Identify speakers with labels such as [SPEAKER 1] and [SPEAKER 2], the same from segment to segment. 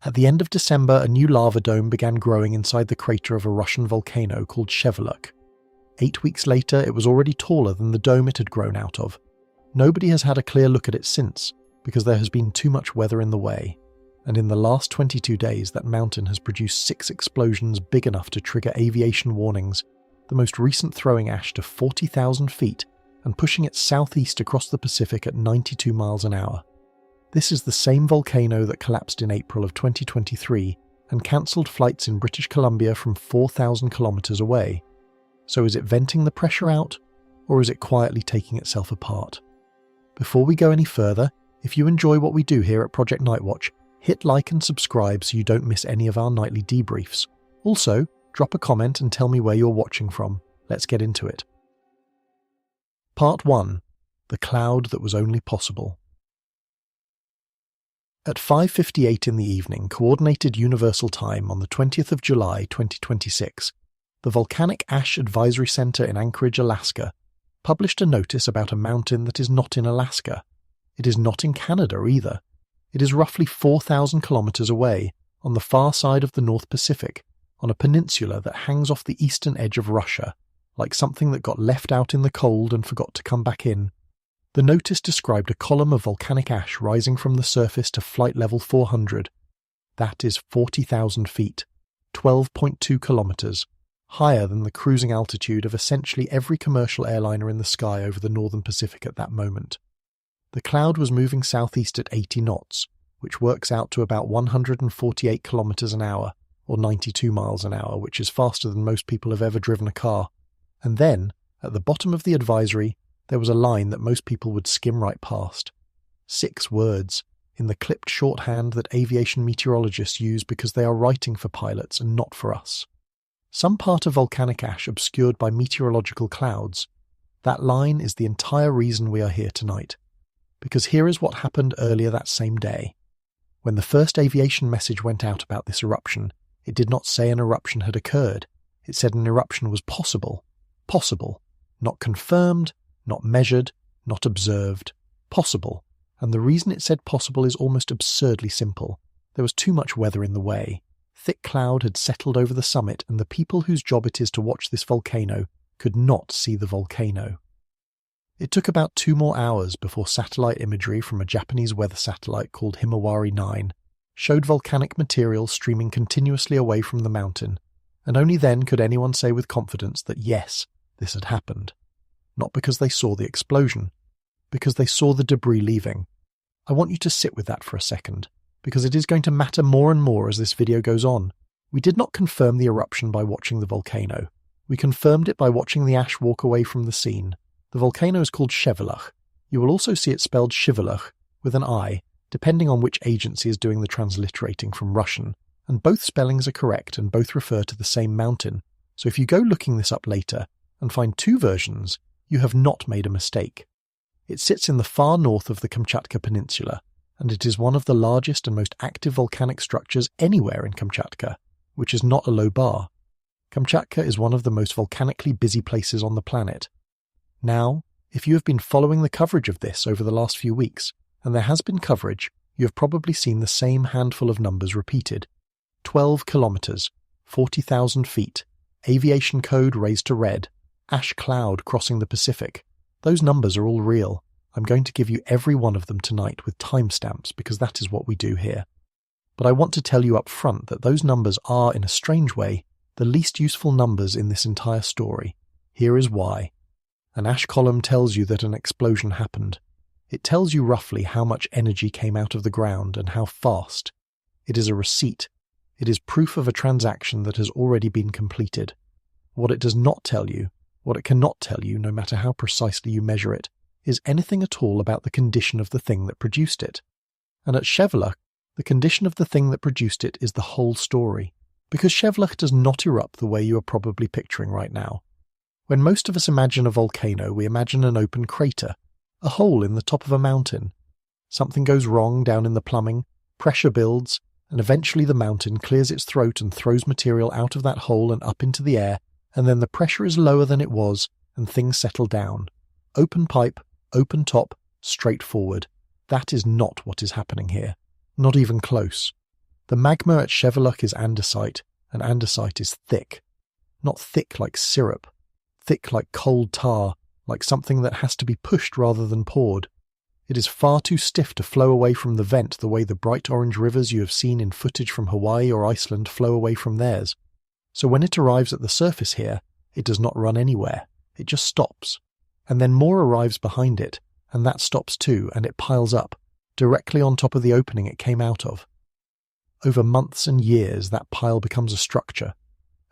[SPEAKER 1] At the end of December, a new lava dome began growing inside the crater of a Russian volcano called Sheveluch. 8 weeks later, it was already taller than the dome it had grown out of. Nobody has had a clear look at it since, because there has been too much weather in the way. And in the last 22 days, that mountain has produced 6 explosions big enough to trigger aviation warnings, the most recent throwing ash to 40,000 feet and pushing it southeast across the Pacific at 92 miles an hour. This is the same volcano that collapsed in April of 2023 and cancelled flights in British Columbia from 4,000 kilometers away. So is it venting the pressure out, or is it quietly taking itself apart? Before we go any further, if you enjoy what we do here at Project Nightwatch, hit like and subscribe so you don't miss any of our nightly debriefs. Also, drop a comment and tell me where you're watching from. Let's get into it. Part 1. The cloud that was only possible. At 5:58 in the evening, Coordinated Universal Time on the 20th of July 2026, the Volcanic Ash Advisory Center in Anchorage, Alaska, published a notice about a mountain that is not in Alaska. It is not in Canada either. It is roughly 4,000 kilometers away, on the far side of the North Pacific, on a peninsula that hangs off the eastern edge of Russia, like something that got left out in the cold and forgot to come back in. The notice described a column of volcanic ash rising from the surface to flight level 400. That is 40,000 feet, 12.2 kilometers, higher than the cruising altitude of essentially every commercial airliner in the sky over the northern Pacific at that moment. The cloud was moving southeast at 80 knots, which works out to about 148 kilometers an hour, or 92 miles an hour, which is faster than most people have ever driven a car. And then, at the bottom of the advisory, there was a line that most people would skim right past. 6 words, in the clipped shorthand that aviation meteorologists use because they are writing for pilots and not for us. Some part of volcanic ash obscured by meteorological clouds. That line is the entire reason we are here tonight. Because here is what happened earlier that same day. When the first aviation message went out about this eruption, it did not say an eruption had occurred. It said an eruption was possible. Possible. Not confirmed, not measured, not observed. Possible. And the reason it said possible is almost absurdly simple. There was too much weather in the way. Thick cloud had settled over the summit, and the people whose job it is to watch this volcano could not see the volcano. It took about 2 more hours before satellite imagery from a Japanese weather satellite called Himawari 9 showed volcanic material streaming continuously away from the mountain, and only then could anyone say with confidence that yes, this had happened. Not because they saw the explosion, because they saw the debris leaving. I want you to sit with that for a second, because it is going to matter more and more as this video goes on. We did not confirm the eruption by watching the volcano. We confirmed it by watching the ash walk away from the scene. The volcano is called Sheveluch. You will also see it spelled Sheveluch with an I, depending on which agency is doing the transliterating from Russian, and both spellings are correct and both refer to the same mountain. So if you go looking this up later and find 2 versions, you have not made a mistake. It sits in the far north of the Kamchatka Peninsula, and it is one of the largest and most active volcanic structures anywhere in Kamchatka, which is not a low bar. Kamchatka is one of the most volcanically busy places on the planet. Now, if you have been following the coverage of this over the last few weeks, and there has been coverage, you have probably seen the same handful of numbers repeated. 12 kilometers, 40,000 feet, aviation code raised to red, ash cloud crossing the Pacific. Those numbers are all real. I'm going to give you every one of them tonight with timestamps because that is what we do here. But I want to tell you up front that those numbers are, in a strange way, the least useful numbers in this entire story. Here is why. An ash column tells you that an explosion happened. It tells you roughly how much energy came out of the ground and how fast. It is a receipt. It is proof of a transaction that has already been completed. What it does not tell you, what it cannot tell you, no matter how precisely you measure it, is anything at all about the condition of the thing that produced it. And at Sheveluch, the condition of the thing that produced it is the whole story, because Sheveluch does not erupt the way you are probably picturing right now. When most of us imagine a volcano, we imagine an open crater, a hole in the top of a mountain. Something goes wrong down in the plumbing, pressure builds, and eventually the mountain clears its throat and throws material out of that hole and up into the air, and then the pressure is lower than it was, and things settle down. Open pipe, open top, straightforward. That is not what is happening here. Not even close. The magma at Sheveluch is andesite, and andesite is thick. Not thick like syrup, thick like cold tar, like something that has to be pushed rather than poured. It is far too stiff to flow away from the vent the way the bright orange rivers you have seen in footage from Hawaii or Iceland flow away from theirs. So when it arrives at the surface here, it does not run anywhere, it just stops. And then more arrives behind it, and that stops too, and it piles up, directly on top of the opening it came out of. Over months and years, that pile becomes a structure,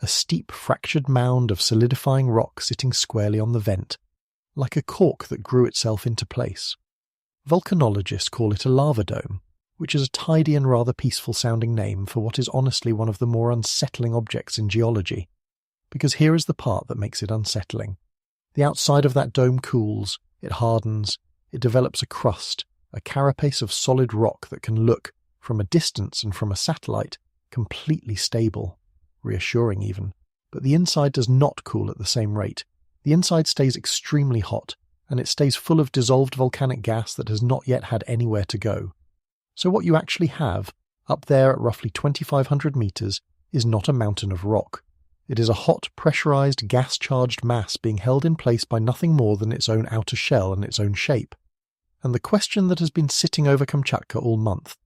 [SPEAKER 1] a steep fractured mound of solidifying rock sitting squarely on the vent, like a cork that grew itself into place. Volcanologists call it a lava dome, which is a tidy and rather peaceful-sounding name for what is honestly one of the more unsettling objects in geology. Because here is the part that makes it unsettling. The outside of that dome cools, it hardens, it develops a crust, a carapace of solid rock that can look, from a distance and from a satellite, completely stable, reassuring even. But the inside does not cool at the same rate. The inside stays extremely hot, and it stays full of dissolved volcanic gas that has not yet had anywhere to go. So what you actually have, up there at roughly 2,500 meters, is not a mountain of rock. It is a hot, pressurized, gas-charged mass being held in place by nothing more than its own outer shell and its own shape. And the question that has been sitting over Kamchatka all month,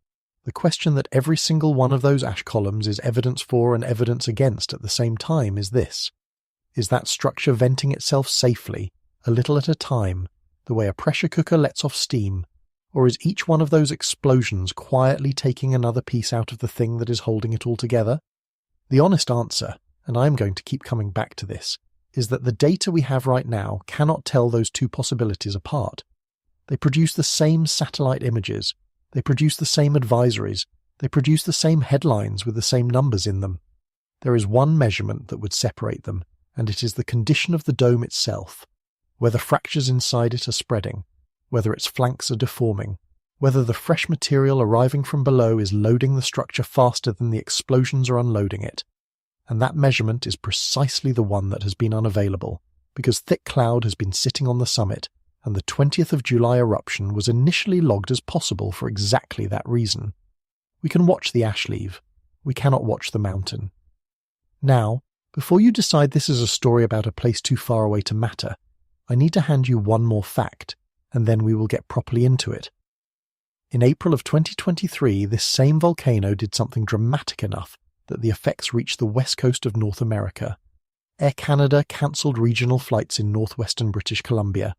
[SPEAKER 1] the question that every single one of those ash columns is evidence for and evidence against at the same time is this. Is that structure venting itself safely, a little at a time, the way a pressure cooker lets off steam, or is each one of those explosions quietly taking another piece out of the thing that is holding it all together? The honest answer, and I am going to keep coming back to this, is that the data we have right now cannot tell those two possibilities apart. They produce the same satellite images, they produce the same advisories, they produce the same headlines with the same numbers in them. There is one measurement that would separate them, and it is the condition of the dome itself. Whether fractures inside it are spreading, whether its flanks are deforming, whether the fresh material arriving from below is loading the structure faster than the explosions are unloading it. And that measurement is precisely the one that has been unavailable, because thick cloud has been sitting on the summit, and the 20th of July eruption was initially logged as possible for exactly that reason. We can watch the ash leave. We cannot watch the mountain. Now, before you decide this is a story about a place too far away to matter, I need to hand you one more fact, and then we will get properly into it. In April of 2023, this same volcano did something dramatic enough that the effects reached the west coast of North America. Air Canada cancelled regional flights in northwestern British Columbia.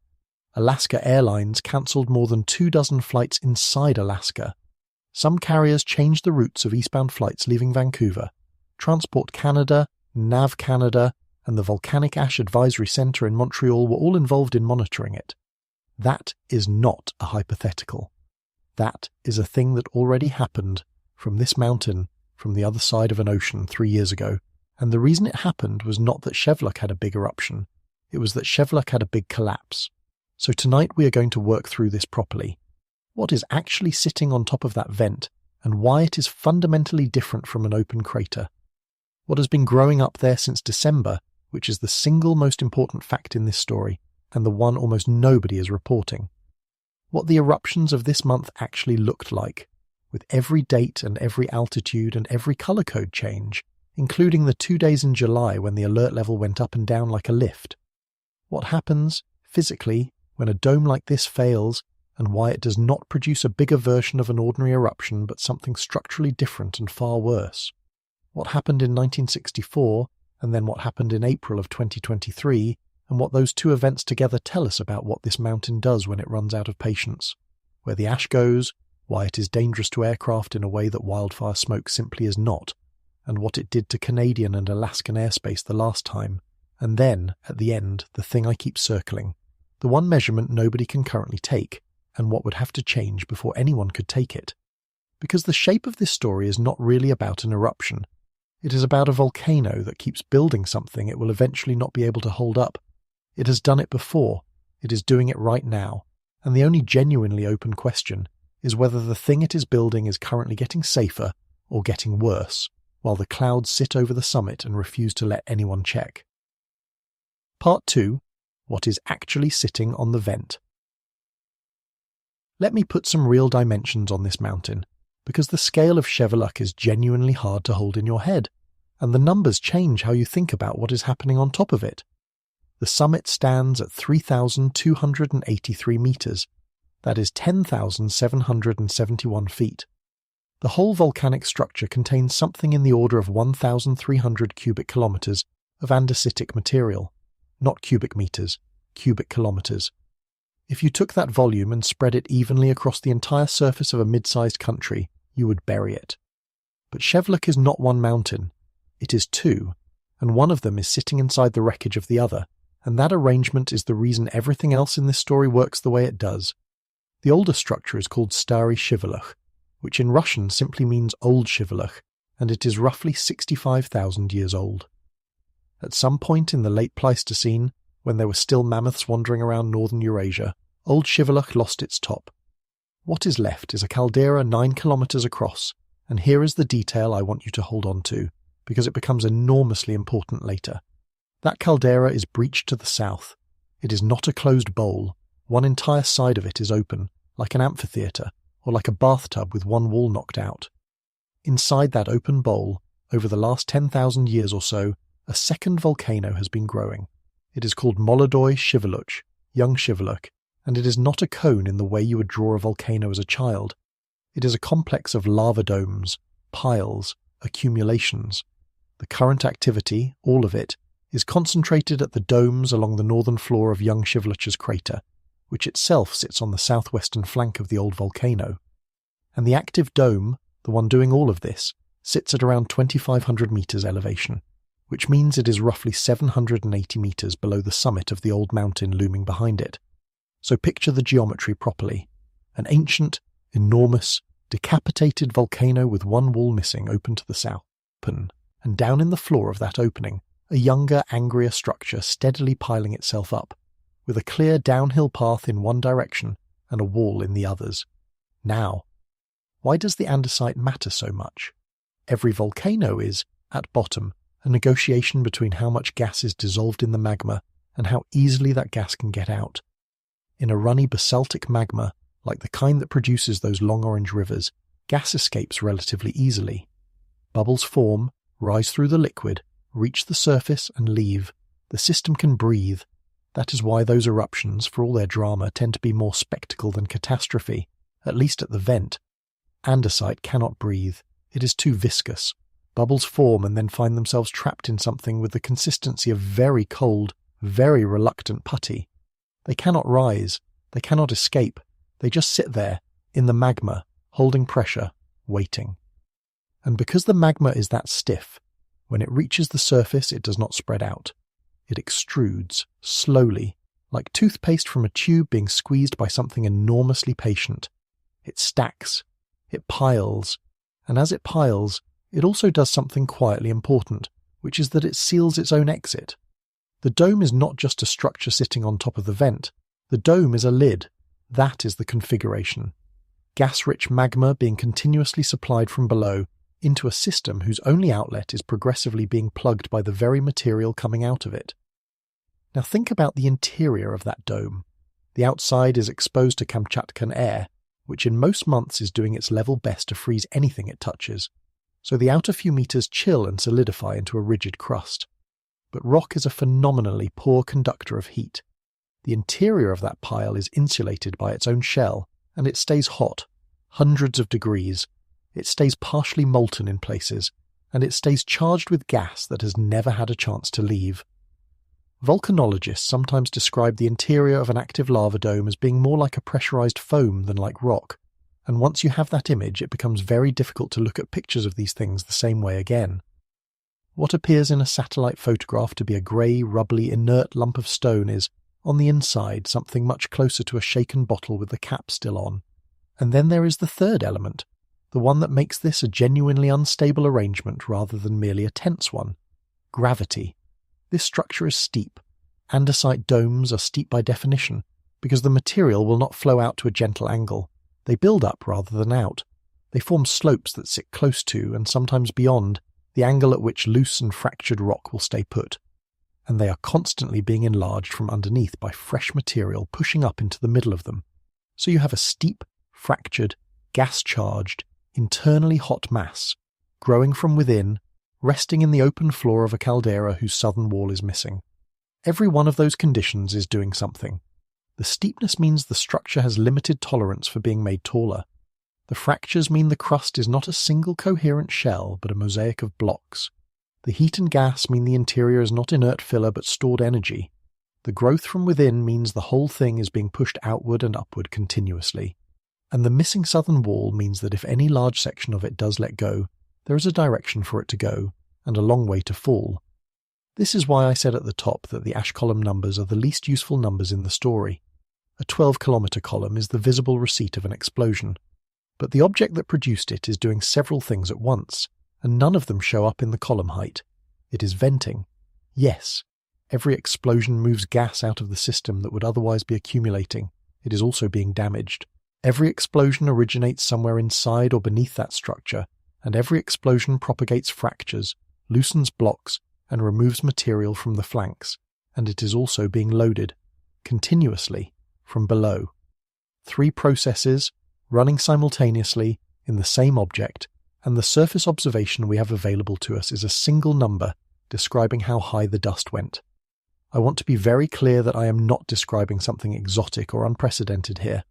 [SPEAKER 1] Alaska Airlines cancelled more than 24 flights inside Alaska. Some carriers changed the routes of eastbound flights leaving Vancouver. Transport Canada, NAV Canada, and the Volcanic Ash Advisory Centre in Montreal were all involved in monitoring it. That is not a hypothetical. That is a thing that already happened from this mountain, from the other side of an ocean 3 years ago. And the reason it happened was not that Sheveluch had a big eruption. It was that Sheveluch had a big collapse. So tonight we are going to work through this properly. What is actually sitting on top of that vent, and why it is fundamentally different from an open crater. What has been growing up there since December, which is the single most important fact in this story, and the one almost nobody is reporting. What the eruptions of this month actually looked like, with every date and every altitude and every colour code change, including the 2 days in July when the alert level went up and down like a lift. What happens, physically, when a dome like this fails, and why it does not produce a bigger version of an ordinary eruption but something structurally different and far worse. What happened in 1964, and then what happened in April of 2023, and what those two events together tell us about what this mountain does when it runs out of patience. Where the ash goes, why it is dangerous to aircraft in a way that wildfire smoke simply is not, and what it did to Canadian and Alaskan airspace the last time, and then, at the end, the thing I keep circling, the one measurement nobody can currently take, and what would have to change before anyone could take it. Because the shape of this story is not really about an eruption. It is about a volcano that keeps building something it will eventually not be able to hold up. It has done it before, it is doing it right now, and the only genuinely open question is whether the thing it is building is currently getting safer or getting worse, while the clouds sit over the summit and refuse to let anyone check. Part 2. What is actually sitting on the vent. Let me put some real dimensions on this mountain, because the scale of Sheveluch is genuinely hard to hold in your head, and the numbers change how you think about what is happening on top of it. The summit stands at 3,283 meters. That is 10,771 feet. The whole volcanic structure contains something in the order of 1,300 cubic kilometers of andesitic material. Not cubic meters, cubic kilometers. If you took that volume and spread it evenly across the entire surface of a mid-sized country, you would bury it. But Sheveluch is not one mountain. It is two, and one of them is sitting inside the wreckage of the other, and that arrangement is the reason everything else in this story works the way it does. The older structure is called Stary Sheveluch, which in Russian simply means Old Sheveluch, and it is roughly 65,000 years old. At some point in the late Pleistocene, when there were still mammoths wandering around northern Eurasia, Old Sheveluch lost its top. What is left is a caldera 9 kilometers across, and here is the detail I want you to hold on to, because it becomes enormously important later. That caldera is breached to the south. It is not a closed bowl. One entire side of it is open, like an amphitheatre, or like a bathtub with one wall knocked out. Inside that open bowl, over the last 10,000 years or so, a second volcano has been growing. It is called Molodoi Sheveluch, young Sheveluch, and it is not a cone in the way you would draw a volcano as a child. It is a complex of lava domes, piles, accumulations. The current activity, all of it, is concentrated at the domes along the northern floor of young Sheveluch's crater, which itself sits on the southwestern flank of the old volcano. And the active dome, the one doing all of this, sits at around 2,500 meters elevation, which means it is roughly 780 meters below the summit of the old mountain looming behind it. So picture the geometry properly. An ancient, enormous, decapitated volcano with one wall missing open to the south. And down in the floor of that opening, a younger, angrier structure steadily piling itself up, with a clear downhill path in one direction and a wall in the others. Now, why does the andesite matter so much? Every volcano is, at bottom, a negotiation between how much gas is dissolved in the magma and how easily that gas can get out. In a runny basaltic magma, like the kind that produces those long orange rivers, gas escapes relatively easily. Bubbles form, rise through the liquid, reach the surface and leave. The system can breathe. That is why those eruptions, for all their drama, tend to be more spectacle than catastrophe, at least at the vent. Andesite cannot breathe. It is too viscous. Bubbles form and then find themselves trapped in something with the consistency of very cold, very reluctant putty. They cannot rise. They cannot escape. They just sit there, in the magma, holding pressure, waiting. And because the magma is that stiff, when it reaches the surface it does not spread out. It extrudes, slowly, like toothpaste from a tube being squeezed by something enormously patient. It stacks, it piles, and as it piles, it also does something quietly important, which is that it seals its own exit. The dome is not just a structure sitting on top of the vent. The dome is a lid. That is the configuration. Gas-rich magma being continuously supplied from below into a system whose only outlet is progressively being plugged by the very material coming out of it. Now think about the interior of that dome. The outside is exposed to Kamchatkan air, which in most months is doing its level best to freeze anything it touches, so the outer few meters chill and solidify into a rigid crust. But rock is a phenomenally poor conductor of heat. The interior of that pile is insulated by its own shell, and it stays hot, hundreds of degrees. It stays partially molten in places, and it stays charged with gas that has never had a chance to leave. Volcanologists sometimes describe the interior of an active lava dome as being more like a pressurized foam than like rock, and once you have that image it becomes very difficult to look at pictures of these things the same way again. What appears in a satellite photograph to be a grey, rubbly, inert lump of stone is, on the inside, something much closer to a shaken bottle with the cap still on. And then there is the third element, the one that makes this a genuinely unstable arrangement rather than merely a tense one. Gravity. This structure is steep. Andesite domes are steep by definition, because the material will not flow out to a gentle angle. They build up rather than out. They form slopes that sit close to, and sometimes beyond, the angle at which loose and fractured rock will stay put. And they are constantly being enlarged from underneath by fresh material pushing up into the middle of them. So you have a steep, fractured, gas-charged, internally hot mass, growing from within, resting in the open floor of a caldera whose southern wall is missing. Every one of those conditions is doing something. The steepness means the structure has limited tolerance for being made taller. The fractures mean the crust is not a single coherent shell, but a mosaic of blocks. The heat and gas mean the interior is not inert filler but stored energy. The growth from within means the whole thing is being pushed outward and upward continuously. And the missing southern wall means that if any large section of it does let go, there is a direction for it to go, and a long way to fall. This is why I said at the top that the ash column numbers are the least useful numbers in the story. A 12-kilometre column is the visible receipt of an explosion. But the object that produced it is doing several things at once, and none of them show up in the column height. It is venting. Yes, every explosion moves gas out of the system that would otherwise be accumulating. It is also being damaged. Every explosion originates somewhere inside or beneath that structure, and every explosion propagates fractures, loosens blocks, and removes material from the flanks, and it is also being loaded, continuously, from below. 3 processes, running simultaneously, in the same object, and the surface observation we have available to us is a single number describing how high the dust went. I want to be very clear that I am not describing something exotic or unprecedented here.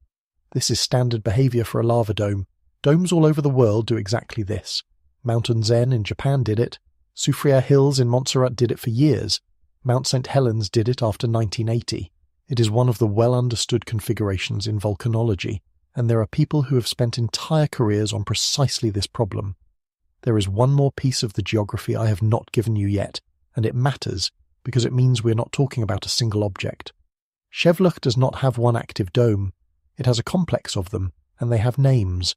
[SPEAKER 1] This is standard behavior for a lava dome. Domes all over the world do exactly this. Mount Unzen in Japan did it. Soufriere Hills in Montserrat did it for years. Mount St. Helens did it after 1980. It is one of the well-understood configurations in volcanology, and there are people who have spent entire careers on precisely this problem. There is one more piece of the geography I have not given you yet, and it matters because it means we're not talking about a single object. Sheveluch does not have one active dome. It has a complex of them, and they have names.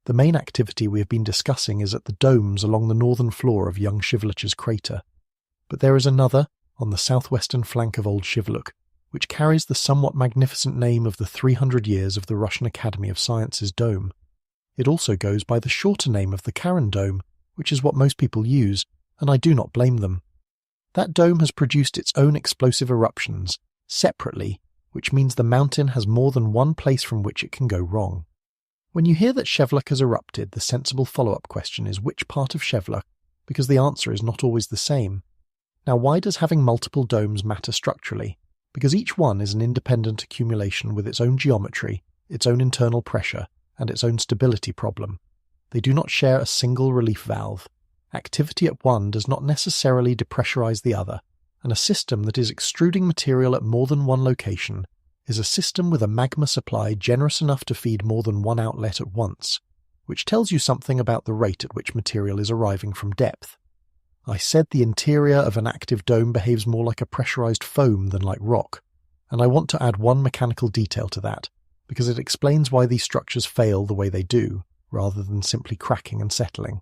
[SPEAKER 1] The main activity we have been discussing is at the domes along the northern floor of young Sheveluch's crater. But there is another, on the southwestern flank of Old Sheveluch, which carries the somewhat magnificent name of the 300 years of the Russian Academy of Sciences dome. It also goes by the shorter name of the Karen dome, which is what most people use, and I do not blame them. That dome has produced its own explosive eruptions, separately, which means the mountain has more than one place from which it can go wrong. When you hear that Sheveluch has erupted, the sensible follow-up question is which part of Sheveluch, because the answer is not always the same. Now, why does having multiple domes matter structurally? Because each one is an independent accumulation with its own geometry, its own internal pressure, and its own stability problem. They do not share a single relief valve. Activity at one does not necessarily depressurize the other, and a system that is extruding material at more than one location is a system with a magma supply generous enough to feed more than one outlet at once, which tells you something about the rate at which material is arriving from depth. I said the interior of an active dome behaves more like a pressurized foam than like rock, and I want to add one mechanical detail to that, because it explains why these structures fail the way they do, rather than simply cracking and settling.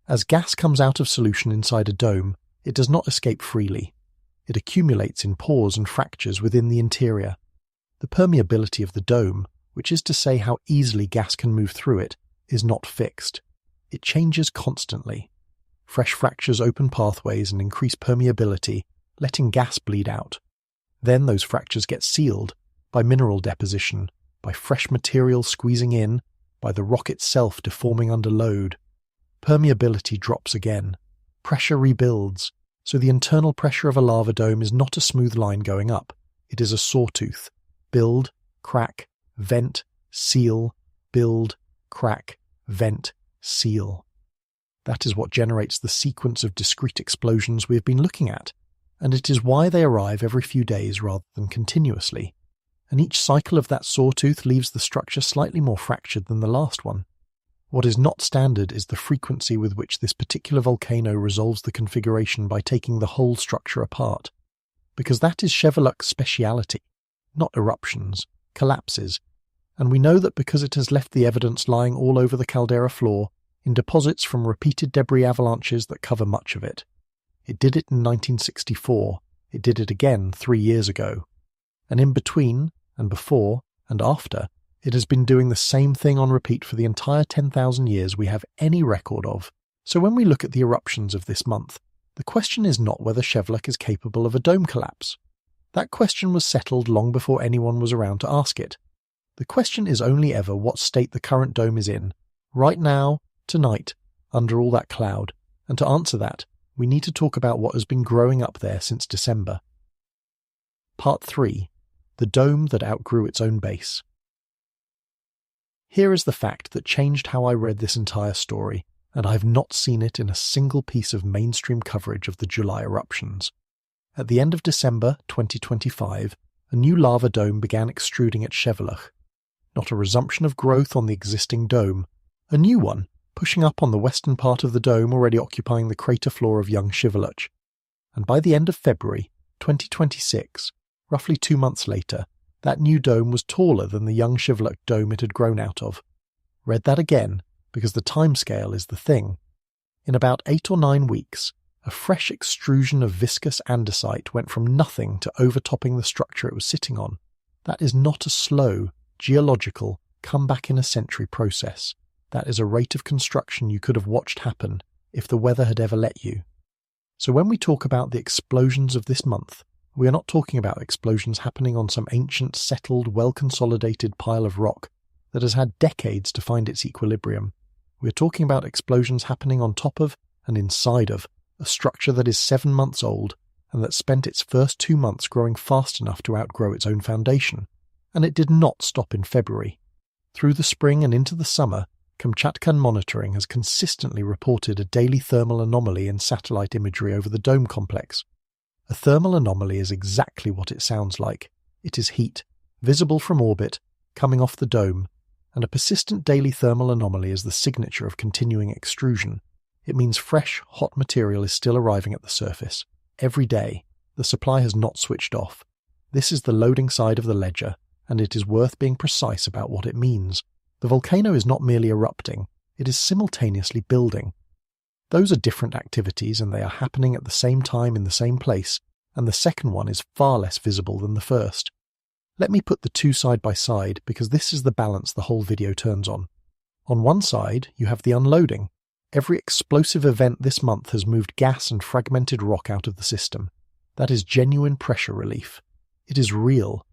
[SPEAKER 1] As gas comes out of solution inside a dome, it does not escape freely. It accumulates in pores and fractures within the interior. The permeability of the dome, which is to say how easily gas can move through it, is not fixed. It changes constantly. Fresh fractures open pathways and increase permeability, letting gas bleed out. Then those fractures get sealed by mineral deposition, by fresh material squeezing in, by the rock itself deforming under load. Permeability drops again. Pressure rebuilds. So the internal pressure of a lava dome is not a smooth line going up. It is a sawtooth. Build, crack, vent, seal, build, crack, vent, seal. That is what generates the sequence of discrete explosions we have been looking at, and it is why they arrive every few days rather than continuously. And each cycle of that sawtooth leaves the structure slightly more fractured than the last one. What is not standard is the frequency with which this particular volcano resolves the configuration by taking the whole structure apart, because that is Sheveluch's speciality, not eruptions, collapses, and we know that because it has left the evidence lying all over the caldera floor, in deposits from repeated debris avalanches that cover much of it. It did it in 1964, it did it again 3 years ago, and in between, and before, and after, it has been doing the same thing on repeat for the entire 10,000 years we have any record of. So when we look at the eruptions of this month, the question is not whether Sheveluch is capable of a dome collapse. That question was settled long before anyone was around to ask it. The question is only ever what state the current dome is in, Right now, tonight, under all that cloud, and to answer that, we need to talk about what has been growing up there since December. Part 3. The dome that outgrew its own base. Here is the fact that changed how I read this entire story, and I have not seen it in a single piece of mainstream coverage of the July eruptions. At the end of December 2025, a new lava dome began extruding at Sheveluch. Not a resumption of growth on the existing dome, a new one, pushing up on the western part of the dome already occupying the crater floor of young Sheveluch. And by the end of February 2026, roughly 2 months later, that new dome was taller than the young Sheveluch dome it had grown out of. Read that again, because the timescale is the thing. In about 8 or 9 weeks, a fresh extrusion of viscous andesite went from nothing to overtopping the structure it was sitting on. That is not a slow, geological, come-back-in-a-century process. That is a rate of construction you could have watched happen if the weather had ever let you. So when we talk about the explosions of this month, we are not talking about explosions happening on some ancient, settled, well-consolidated pile of rock that has had decades to find its equilibrium. We are talking about explosions happening on top of and inside of a structure that is 7 months old and that spent its first 2 months growing fast enough to outgrow its own foundation. And it did not stop in February. Through the spring and into the summer, Kamchatka monitoring has consistently reported a daily thermal anomaly in satellite imagery over the dome complex. A thermal anomaly is exactly what it sounds like. It is heat, visible from orbit, coming off the dome, and a persistent daily thermal anomaly is the signature of continuing extrusion. It means fresh, hot material is still arriving at the surface. Every day, the supply has not switched off. This is the loading side of the ledger, and it is worth being precise about what it means. The volcano is not merely erupting, it is simultaneously building. Those are different activities and they are happening at the same time in the same place, and the second one is far less visible than the first. Let me put the two side by side because this is the balance the whole video turns on. On one side, you have the unloading. Every explosive event this month has moved gas and fragmented rock out of the system. That is genuine pressure relief. It is real.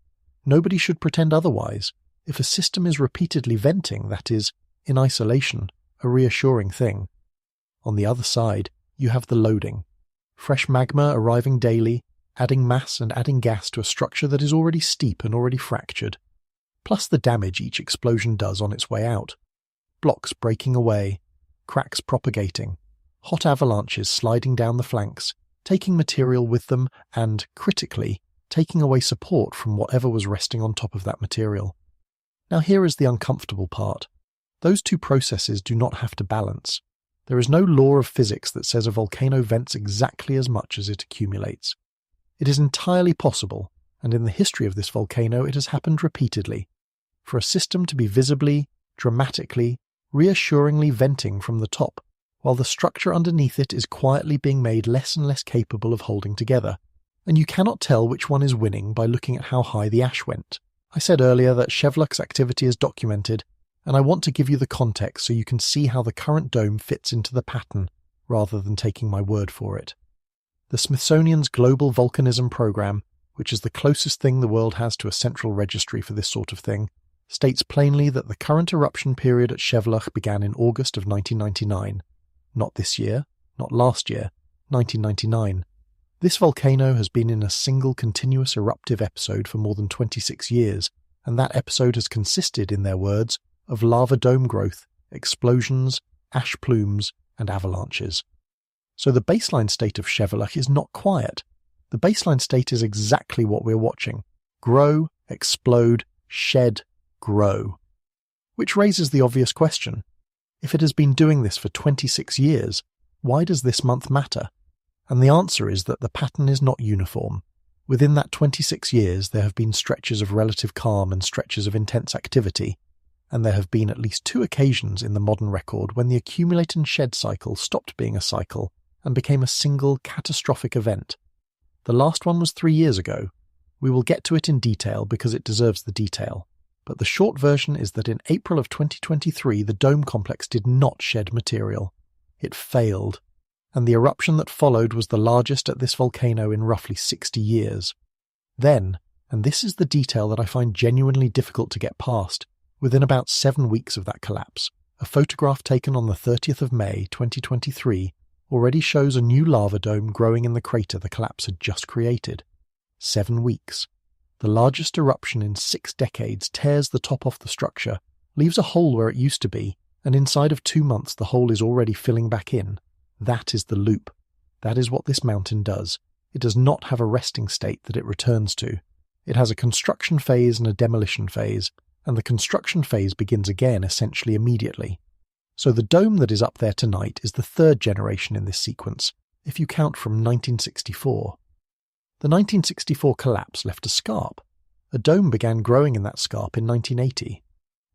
[SPEAKER 1] Nobody should pretend otherwise. If a system is repeatedly venting, that is, in isolation, a reassuring thing. On the other side, you have the loading. Fresh magma arriving daily, adding mass and adding gas to a structure that is already steep and already fractured. Plus the damage each explosion does on its way out. Blocks breaking away, cracks propagating, hot avalanches sliding down the flanks, taking material with them and, critically, taking away support from whatever was resting on top of that material. Now here is the uncomfortable part. Those two processes do not have to balance. There is no law of physics that says a volcano vents exactly as much as it accumulates. It is entirely possible, and in the history of this volcano it has happened repeatedly, for a system to be visibly, dramatically, reassuringly venting from the top, while the structure underneath it is quietly being made less and less capable of holding together. And you cannot tell which one is winning by looking at how high the ash went. I said earlier that Sheveluch's activity is documented, and I want to give you the context so you can see how the current dome fits into the pattern, rather than taking my word for it. The Smithsonian's Global Volcanism Program, which is the closest thing the world has to a central registry for this sort of thing, states plainly that the current eruption period at Sheveluch began in August of 1999. Not this year, not last year, 1999. This volcano has been in a single continuous eruptive episode for more than 26 years, and that episode has consisted, in their words, of lava dome growth, explosions, ash plumes, and avalanches. So the baseline state of Sheveluch is not quiet. The baseline state is exactly what we're watching. Grow, explode, shed, grow. Which raises the obvious question. If it has been doing this for 26 years, why does this month matter? And the answer is that the pattern is not uniform. Within that 26 years, there have been stretches of relative calm and stretches of intense activity, and there have been at least 2 occasions in the modern record when the accumulate and shed cycle stopped being a cycle and became a single catastrophic event. The last one was 3 years ago. We will get to it in detail because it deserves the detail. But the short version is that in April of 2023, the dome complex did not shed material. It failed. And the eruption that followed was the largest at this volcano in roughly 60 years. Then, and this is the detail that I find genuinely difficult to get past, within about 7 weeks of that collapse, A photograph taken on the 30th of May 2023 already shows a new lava dome growing in the crater the collapse had just created. 7 weeks. The largest eruption in 6 decades tears the top off the structure, leaves a hole where it used to be, and inside of 2 months the hole is already filling back in. That is the loop. That is what this mountain does. It does not have a resting state that it returns to. It has a construction phase and a demolition phase, and the construction phase begins again essentially immediately. So the dome that is up there tonight is the 3rd generation in this sequence, if you count from 1964. The 1964 collapse left a scarp. A dome began growing in that scarp in 1980.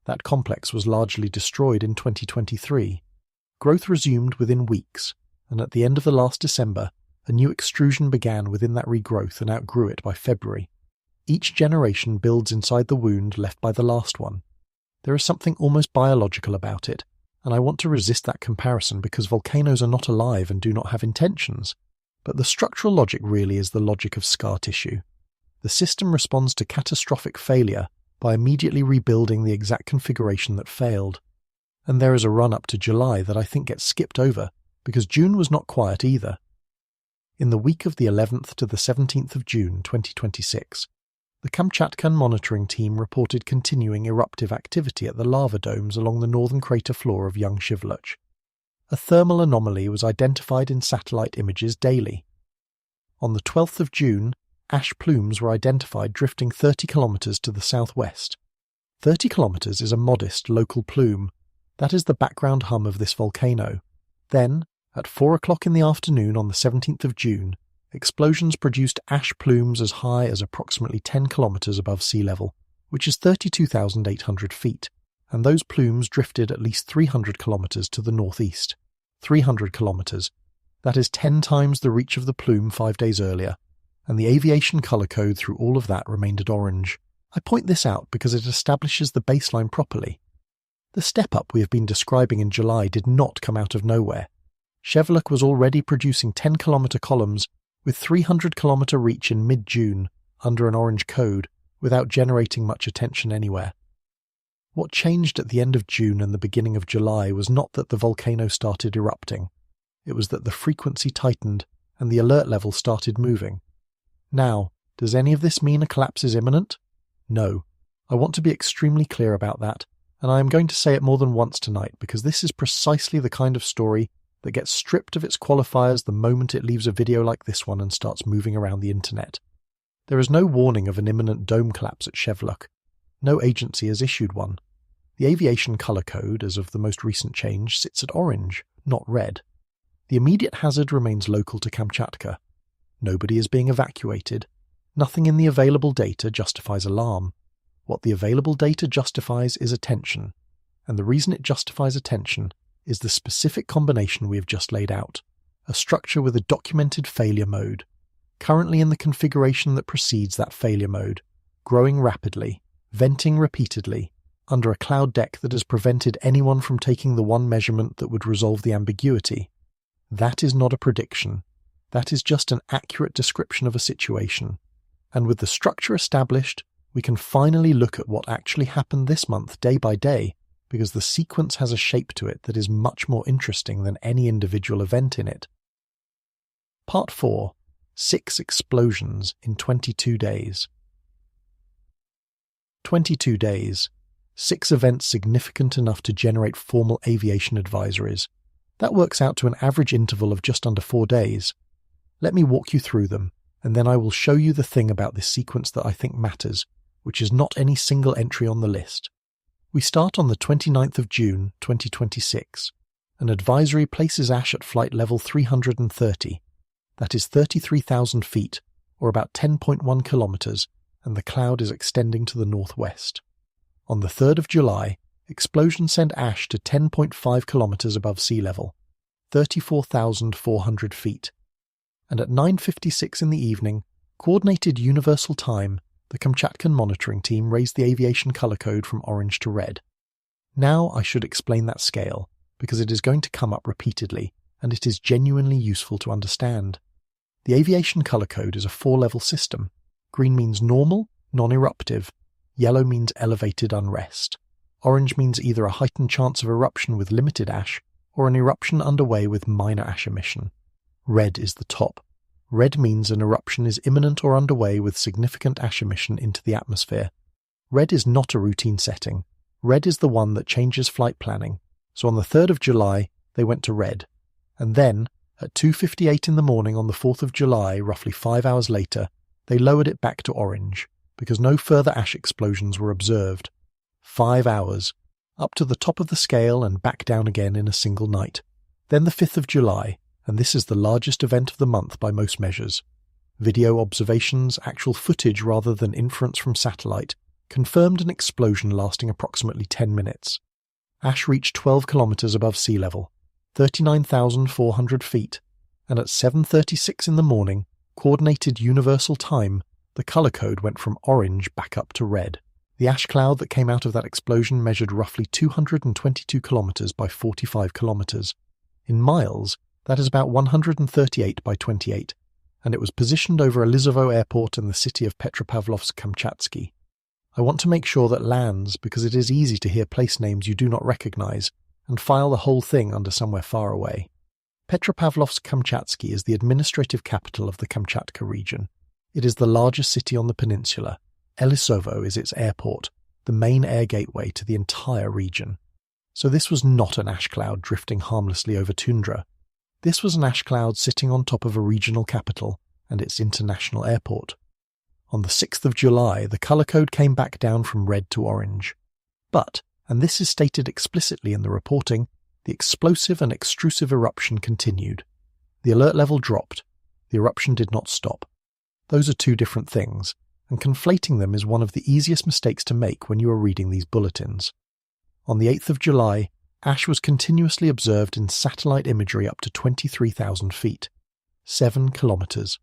[SPEAKER 1] That complex was largely destroyed in 2023. Growth resumed within weeks, and at the end of the last December, a new extrusion began within that regrowth and outgrew it by February. Each generation builds inside the wound left by the last one. There is something almost biological about it, and I want to resist that comparison because volcanoes are not alive and do not have intentions. But the structural logic really is the logic of scar tissue. The system responds to catastrophic failure by immediately rebuilding the exact configuration that failed. And there is a run-up to July that I think gets skipped over, because June was not quiet either. In the week of the 11th to the 17th of June 2026, the Kamchatka monitoring team reported continuing eruptive activity at the lava domes along the northern crater floor of young Sheveluch. A thermal anomaly was identified in satellite images daily. On the 12th of June, ash plumes were identified drifting 30 kilometers to the southwest. 30 kilometers is a modest local plume. That is the background hum of this volcano. Then, at 4 o'clock in the afternoon on the 17th of June, explosions produced ash plumes as high as approximately 10 kilometers above sea level, which is 32,800 feet, and those plumes drifted at least 300 kilometers to the northeast. 300 kilometers. That is 10 times the reach of the plume 5 days earlier, and the aviation color code through all of that remained at orange. I point this out because it establishes the baseline properly. The step-up we have been describing in July did not come out of nowhere. Sheveluch was already producing 10-kilometer columns with 300-kilometer reach in mid-June under an orange code without generating much attention anywhere. What changed at the end of June and the beginning of July was not that the volcano started erupting. It was that the frequency tightened and the alert level started moving. Now, does any of this mean a collapse is imminent? No. I want to be extremely clear about that, and I am going to say it more than once tonight because this is precisely the kind of story that gets stripped of its qualifiers the moment it leaves a video like this one and starts moving around the internet. There is no warning of an imminent dome collapse at Sheveluch. No agency has issued one. The aviation color code, as of the most recent change, sits at orange, not red. The immediate hazard remains local to Kamchatka. Nobody is being evacuated. Nothing in the available data justifies alarm. What the available data justifies is attention, and the reason it justifies attention is the specific combination we have just laid out, a structure with a documented failure mode, currently in the configuration that precedes that failure mode, growing rapidly, venting repeatedly, under a cloud deck that has prevented anyone from taking the one measurement that would resolve the ambiguity. That is not a prediction. That is just an accurate description of a situation. And with the structure established, we can finally look at what actually happened this month day by day, because the sequence has a shape to it that is much more interesting than any individual event in it. Part 4. 6 explosions in 22 days. 22 days. 6 events significant enough to generate formal aviation advisories. That works out to an average interval of just under 4 days. Let me walk you through them, and then I will show you the thing about this sequence that I think matters, which is not any single entry on the list. We start on the 29th of June 2026. An advisory places ash at flight level 330. That is 33,000 feet, or about 10.1 kilometers, and the cloud is extending to the northwest. On the 3rd of July, explosions send ash to 10.5 kilometers above sea level, 34,400 feet. And at 9:56 in the evening, Coordinated Universal Time, the Kamchatka monitoring team raised the aviation color code from orange to red. Now I should explain that scale, because it is going to come up repeatedly, and it is genuinely useful to understand. The aviation color code is a 4-level system. Green means normal, non-eruptive. Yellow means elevated unrest. Orange means either a heightened chance of eruption with limited ash, or an eruption underway with minor ash emission. Red is the top. Red means an eruption is imminent or underway with significant ash emission into the atmosphere. Red is not a routine setting. Red is the one that changes flight planning. So on the 3rd of July, they went to red. And then, at 2:58 in the morning on the 4th of July, roughly 5 hours later, they lowered it back to orange, because no further ash explosions were observed. 5 hours, up to the top of the scale and back down again in a single night. Then the 5th of July, and this is the largest event of the month by most measures. Video observations, actual footage rather than inference from satellite, confirmed an explosion lasting approximately 10 minutes. Ash reached 12 kilometers above sea level, 39,400 feet, and at 7:36 in the morning, Coordinated Universal Time, the color code went from orange back up to red. The ash cloud that came out of that explosion measured roughly 222 kilometers by 45 kilometers. In miles, that is about 138 by 28, and it was positioned over Elizovo Airport and the city of Petropavlovsk-Kamchatsky. I want to make sure that lands because it is easy to hear place names you do not recognize and file the whole thing under somewhere far away. Petropavlovsk-Kamchatsky is the administrative capital of the Kamchatka region. It is the largest city on the peninsula. Elizovo is its airport, the main air gateway to the entire region. So this was not an ash cloud drifting harmlessly over tundra. This was an ash cloud sitting on top of a regional capital and its international airport. On the 6th of July, the color code came back down from red to orange. But, and this is stated explicitly in the reporting, the explosive and extrusive eruption continued. The alert level dropped. The eruption did not stop. Those are two different things, and conflating them is one of the easiest mistakes to make when you are reading these bulletins. On the 8th of July, ash was continuously observed in satellite imagery up to 23,000 feet, 7 kilometers.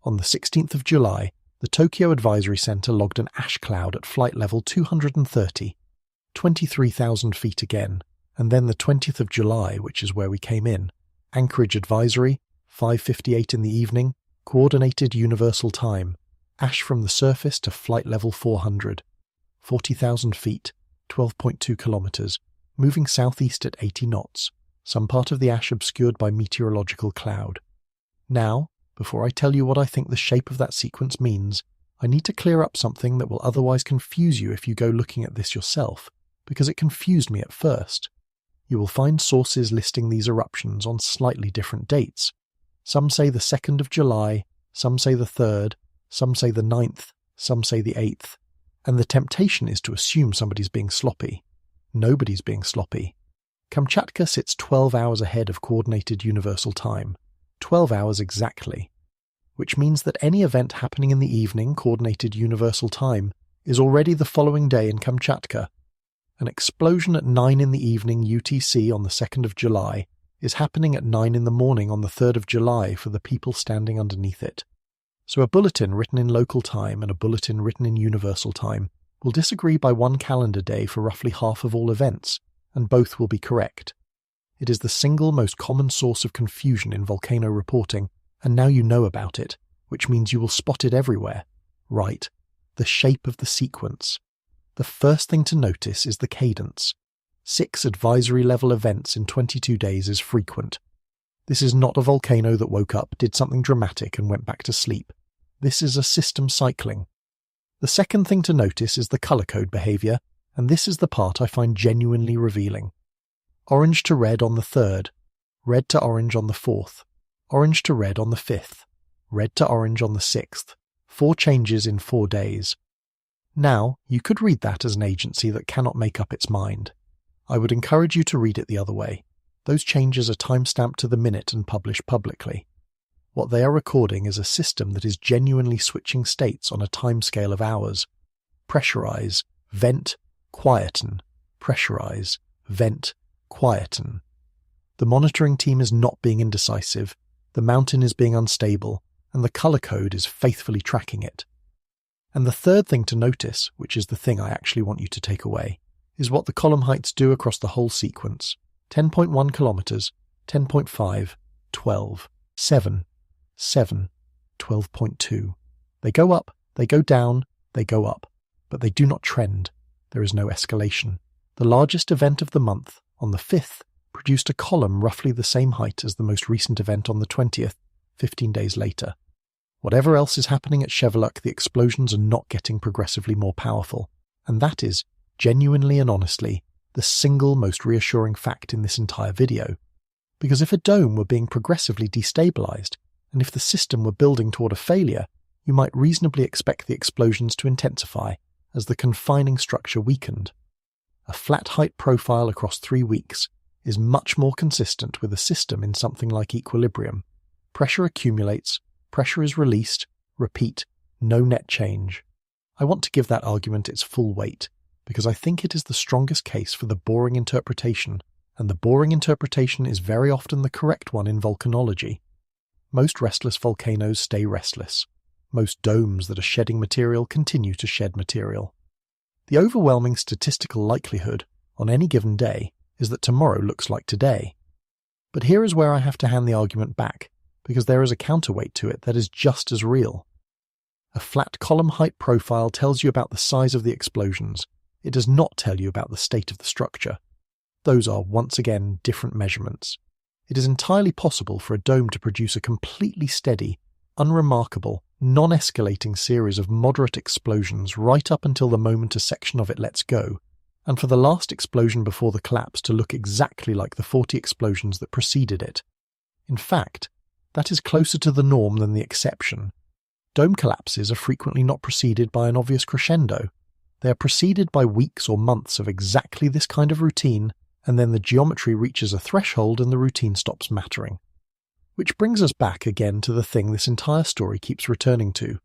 [SPEAKER 1] On the 16th of July, the Tokyo Advisory Center logged an ash cloud at flight level 230, 23,000 feet again, and then the 20th of July, which is where we came in, Anchorage Advisory, 5:58 in the evening, Coordinated Universal Time, ash from the surface to flight level 400, 40,000 feet, 12.2 kilometers, moving southeast at 80 knots, some part of the ash obscured by meteorological cloud. Now, before I tell you what I think the shape of that sequence means, I need to clear up something that will otherwise confuse you if you go looking at this yourself, because it confused me at first. You will find sources listing these eruptions on slightly different dates. Some say the 2nd of July, some say the 3rd, some say the 9th, some say the 8th, and the temptation is to assume somebody's being sloppy. Nobody's being sloppy. Kamchatka sits 12 hours ahead of Coordinated Universal Time, 12 hours exactly, which means that any event happening in the evening Coordinated Universal Time is already the following day in Kamchatka. An explosion at 9 in the evening UTC on the 2nd of July is happening at 9 in the morning on the 3rd of July for the people standing underneath it. So a bulletin written in local time and a bulletin written in universal time will disagree by one calendar day for roughly half of all events, and both will be correct. It is the single most common source of confusion in volcano reporting, and now you know about it, which means you will spot it everywhere. Right, the shape of the sequence. The first thing to notice is the cadence. 6 advisory-level events in 22 days is frequent. This is not a volcano that woke up, did something dramatic and went back to sleep. This is a system cycling. The second thing to notice is the color code behavior, and this is the part I find genuinely revealing. Orange to red on the 3rd, red to orange on the 4th, orange to red on the 5th, red to orange on the 6th, 4 changes in 4 days. Now, you could read that as an agency that cannot make up its mind. I would encourage you to read it the other way. Those changes are timestamped to the minute and published publicly. What they are recording is a system that is genuinely switching states on a timescale of hours. Pressurize, vent, quieten, pressurize, vent, quieten. The monitoring team is not being indecisive, the mountain is being unstable, and the color code is faithfully tracking it. And the third thing to notice, which is the thing I actually want you to take away, is what the column heights do across the whole sequence. 10.1 kilometers, 10.5, 12, 7, 7, 12.2. They go up, they go down, they go up, but they do not trend. There is no escalation. The largest event of the month, on the 5th, produced a column roughly the same height as the most recent event on the 20th, 15 days later. Whatever else is happening at Sheveluch, the explosions are not getting progressively more powerful, and that is, genuinely and honestly, the single most reassuring fact in this entire video. Because if a dome were being progressively destabilized, and if the system were building toward a failure, you might reasonably expect the explosions to intensify as the confining structure weakened. A flat height profile across 3 weeks is much more consistent with a system in something like equilibrium. Pressure accumulates, pressure is released, repeat, no net change. I want to give that argument its full weight, because I think it is the strongest case for the boring interpretation, and the boring interpretation is very often the correct one in volcanology. Most restless volcanoes stay restless. Most domes that are shedding material continue to shed material. The overwhelming statistical likelihood, on any given day, is that tomorrow looks like today. But here is where I have to hand the argument back, because there is a counterweight to it that is just as real. A flat column height profile tells you about the size of the explosions. It does not tell you about the state of the structure. Those are, once again, different measurements. It is entirely possible for a dome to produce a completely steady, unremarkable, non-escalating series of moderate explosions right up until the moment a section of it lets go, and for the last explosion before the collapse to look exactly like the 40 explosions that preceded it. In fact, that is closer to the norm than the exception. Dome collapses are frequently not preceded by an obvious crescendo. They are preceded by weeks or months of exactly this kind of routine, and then the geometry reaches a threshold and the routine stops mattering. Which brings us back again to the thing this entire story keeps returning to.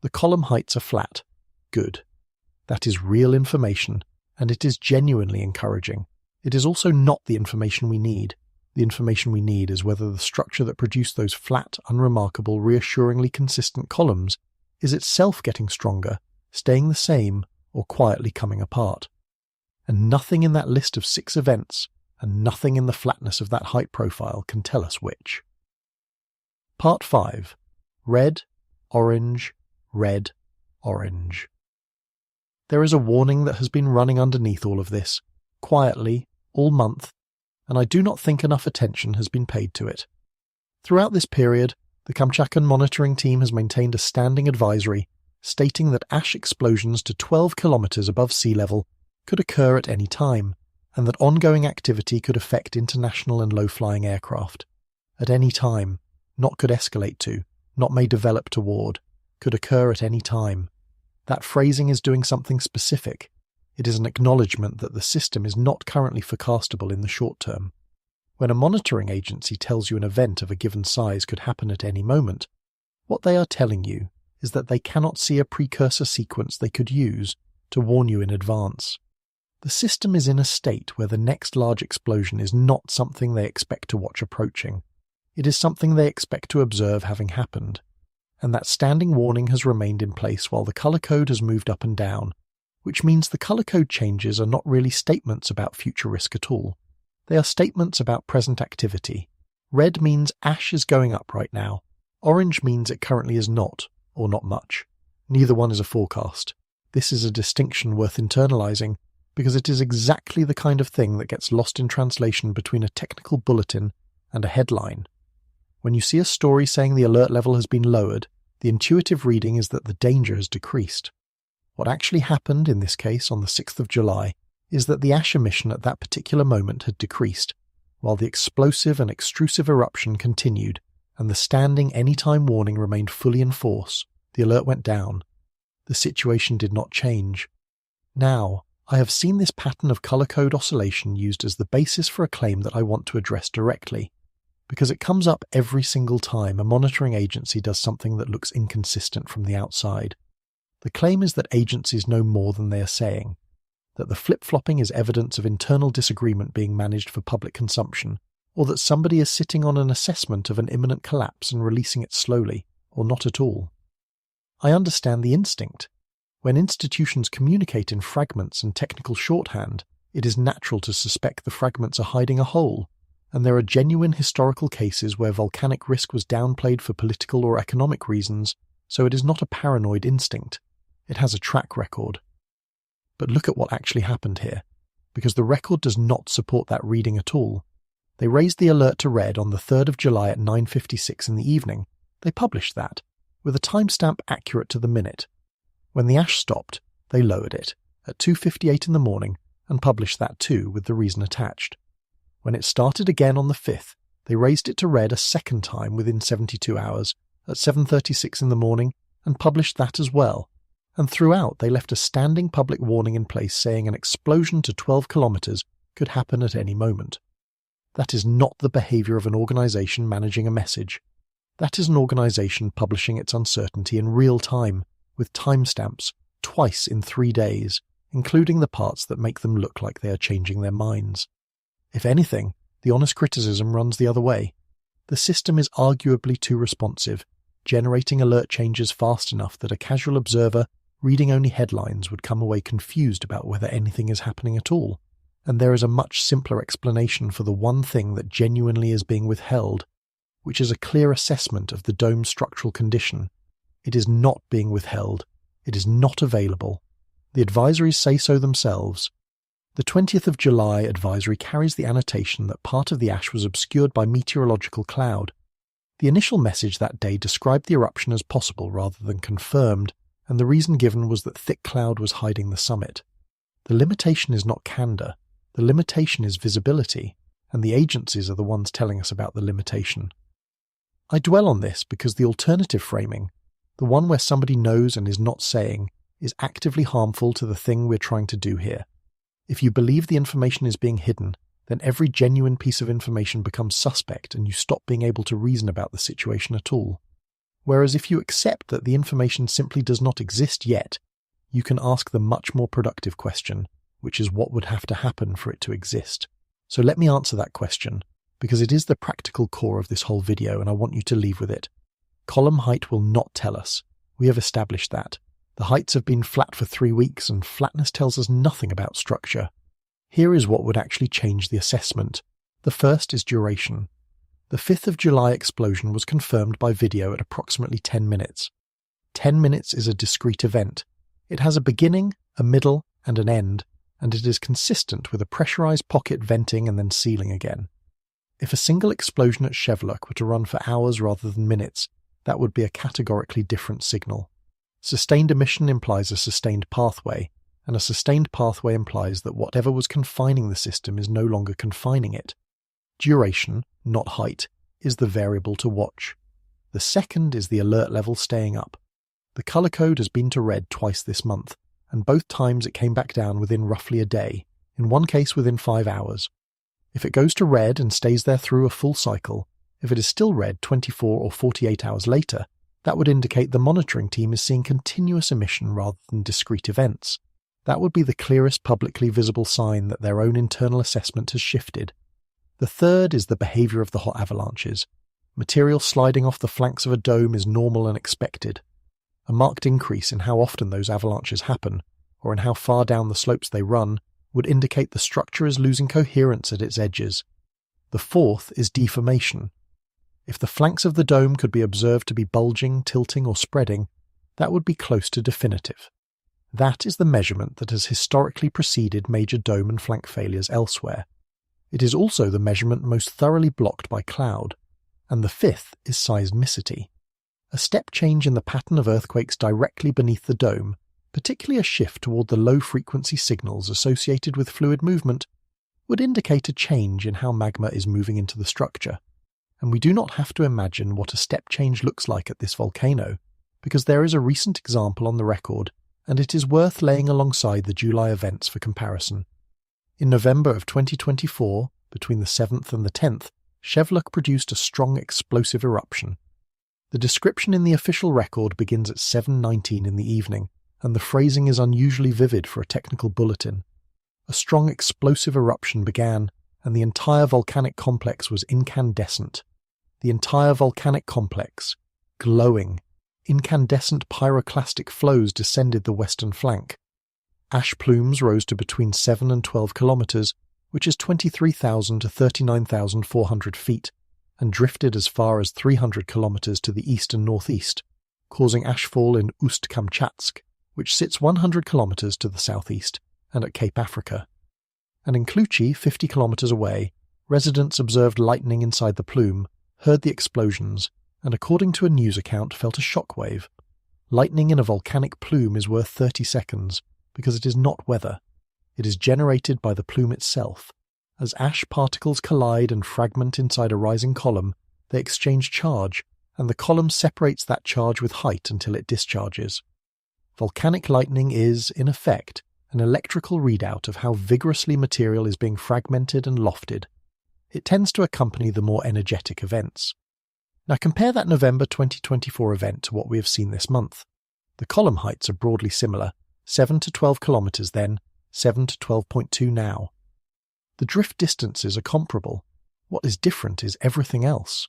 [SPEAKER 1] The column heights are flat. Good. That is real information, and it is genuinely encouraging. It is also not the information we need. The information we need is whether the structure that produced those flat, unremarkable, reassuringly consistent columns is itself getting stronger, staying the same, or quietly coming apart. And nothing in that list of 6 events, and nothing in the flatness of that height profile can tell us which. Part 5. Red, orange, red, orange. There is a warning that has been running underneath all of this, quietly, all month, and I do not think enough attention has been paid to it. Throughout this period, the Kamchatka monitoring team has maintained a standing advisory stating that ash explosions to 12 kilometers above sea level could occur at any time, and that ongoing activity could affect international and low-flying aircraft. At any time, not could escalate to, not may develop toward, could occur at any time. That phrasing is doing something specific. It is an acknowledgement that the system is not currently forecastable in the short term. When a monitoring agency tells you an event of a given size could happen at any moment, what they are telling you is that they cannot see a precursor sequence they could use to warn you in advance. The system is in a state where the next large explosion is not something they expect to watch approaching. It is something they expect to observe having happened, and that standing warning has remained in place while the color code has moved up and down, which means the color code changes are not really statements about future risk at all. They are statements about present activity. Red means ash is going up right now. Orange means it currently is not, or not much. Neither one is a forecast. This is a distinction worth internalizing, because it is exactly the kind of thing that gets lost in translation between a technical bulletin and a headline. When you see a story saying the alert level has been lowered, the intuitive reading is that the danger has decreased. What actually happened in this case on the 6th of July is that the ash emission at that particular moment had decreased, while the explosive and extrusive eruption continued, and the standing anytime warning remained fully in force. The alert went down. The situation did not change. Now, I have seen this pattern of color code oscillation used as the basis for a claim that I want to address directly, because it comes up every single time a monitoring agency does something that looks inconsistent from the outside. The claim is that agencies know more than they are saying, that the flip-flopping is evidence of internal disagreement being managed for public consumption, or that somebody is sitting on an assessment of an imminent collapse and releasing it slowly, or not at all. I understand the instinct. When institutions communicate in fragments and technical shorthand, it is natural to suspect the fragments are hiding a hole, and there are genuine historical cases where volcanic risk was downplayed for political or economic reasons, so it is not a paranoid instinct. It has a track record. But look at what actually happened here. because the record does not support that reading at all. They raised the alert to red on the 3rd of July at 9:56 in the evening. They published that, with a timestamp accurate to the minute. When the ash stopped, they lowered it at 2:58 in the morning and published that too with the reason attached. When it started again on the 5th, they raised it to red a second time within 72 hours at 7:36 in the morning and published that as well. And throughout they left a standing public warning in place saying an explosion to 12 kilometers could happen at any moment. That is not the behavior of an organization managing a message. That is an organization publishing its uncertainty in real time, with timestamps, twice in 3 days, including the parts that make them look like they are changing their minds. If anything, the honest criticism runs the other way. The system is arguably too responsive, generating alert changes fast enough that a casual observer reading only headlines would come away confused about whether anything is happening at all. And there is a much simpler explanation for the one thing that genuinely is being withheld, which is a clear assessment of the dome's structural condition. It is not being withheld. It is not available. The advisories say so themselves. The 20th of July advisory carries the annotation that part of the ash was obscured by meteorological cloud. The initial message that day described the eruption as possible rather than confirmed, and the reason given was that thick cloud was hiding the summit. The limitation is not candor. The limitation is visibility, and the agencies are the ones telling us about the limitation. I dwell on this because the alternative framing, the one where somebody knows and is not saying, is actively harmful to the thing we're trying to do here. If you believe the information is being hidden, then every genuine piece of information becomes suspect and you stop being able to reason about the situation at all. Whereas if you accept that the information simply does not exist yet, you can ask the much more productive question, which is what would have to happen for it to exist. So let me answer that question, because it is the practical core of this whole video and I want you to leave with it. Column height will not tell us. We have established that. The heights have been flat for 3 weeks and flatness tells us nothing about structure. Here is what would actually change the assessment. The first is duration. The 5th of July explosion was confirmed by video at approximately 10 minutes. 10 minutes is a discrete event. It has a beginning, a middle, and an end, and it is consistent with a pressurized pocket venting and then sealing again. If a single explosion at Sheveluch were to run for hours rather than minutes, that would be a categorically different signal. Sustained emission implies a sustained pathway, and a sustained pathway implies that whatever was confining the system is no longer confining it. Duration, not height, is the variable to watch. The second is the alert level staying up. The color code has been to red twice this month, and both times it came back down within roughly a day, in one case within 5 hours. If it goes to red and stays there through a full cycle, if it is still red 24 or 48 hours later, that would indicate the monitoring team is seeing continuous emission rather than discrete events. That would be the clearest publicly visible sign that their own internal assessment has shifted. The third is the behavior of the hot avalanches. Material sliding off the flanks of a dome is normal and expected. A marked increase in how often those avalanches happen, or in how far down the slopes they run, would indicate the structure is losing coherence at its edges. The fourth is deformation. If the flanks of the dome could be observed to be bulging, tilting, or spreading, that would be close to definitive. That is the measurement that has historically preceded major dome and flank failures elsewhere. It is also the measurement most thoroughly blocked by cloud. And the fifth is seismicity. A step change in the pattern of earthquakes directly beneath the dome, particularly a shift toward the low-frequency signals associated with fluid movement, would indicate a change in how magma is moving into the structure. And we do not have to imagine what a step change looks like at this volcano, because there is a recent example on the record, and it is worth laying alongside the July events for comparison. In November of 2024, between the 7th and the 10th, Sheveluch produced a strong explosive eruption. The description in the official record begins at 7:19 in the evening, and the phrasing is unusually vivid for a technical bulletin. A strong explosive eruption began, and the entire volcanic complex was incandescent. The entire volcanic complex, glowing, incandescent pyroclastic flows descended the western flank. Ash plumes rose to between 7 and 12 kilometers, which is 23,000 to 39,400 feet, and drifted as far as 300 kilometers to the east and northeast, causing ashfall in Kamchatka, which sits 100 kilometers to the southeast, and at Cape Africa. and in Kluchi, 50 kilometers away, residents observed lightning inside the plume, heard the explosions, and according to a news account felt a shockwave. Lightning in a volcanic plume is worth 30 seconds, because it is not weather. It is generated by the plume itself. As ash particles collide and fragment inside a rising column, they exchange charge, and the column separates that charge with height until it discharges. Volcanic lightning is, in effect, an electrical readout of how vigorously material is being fragmented and lofted. It tends to accompany the more energetic events. Now compare that November 2024 event to what we have seen this month. The column heights are broadly similar, 7 to 12 kilometers then, 7 to 12.2 now. The drift distances are comparable. What is different is everything else.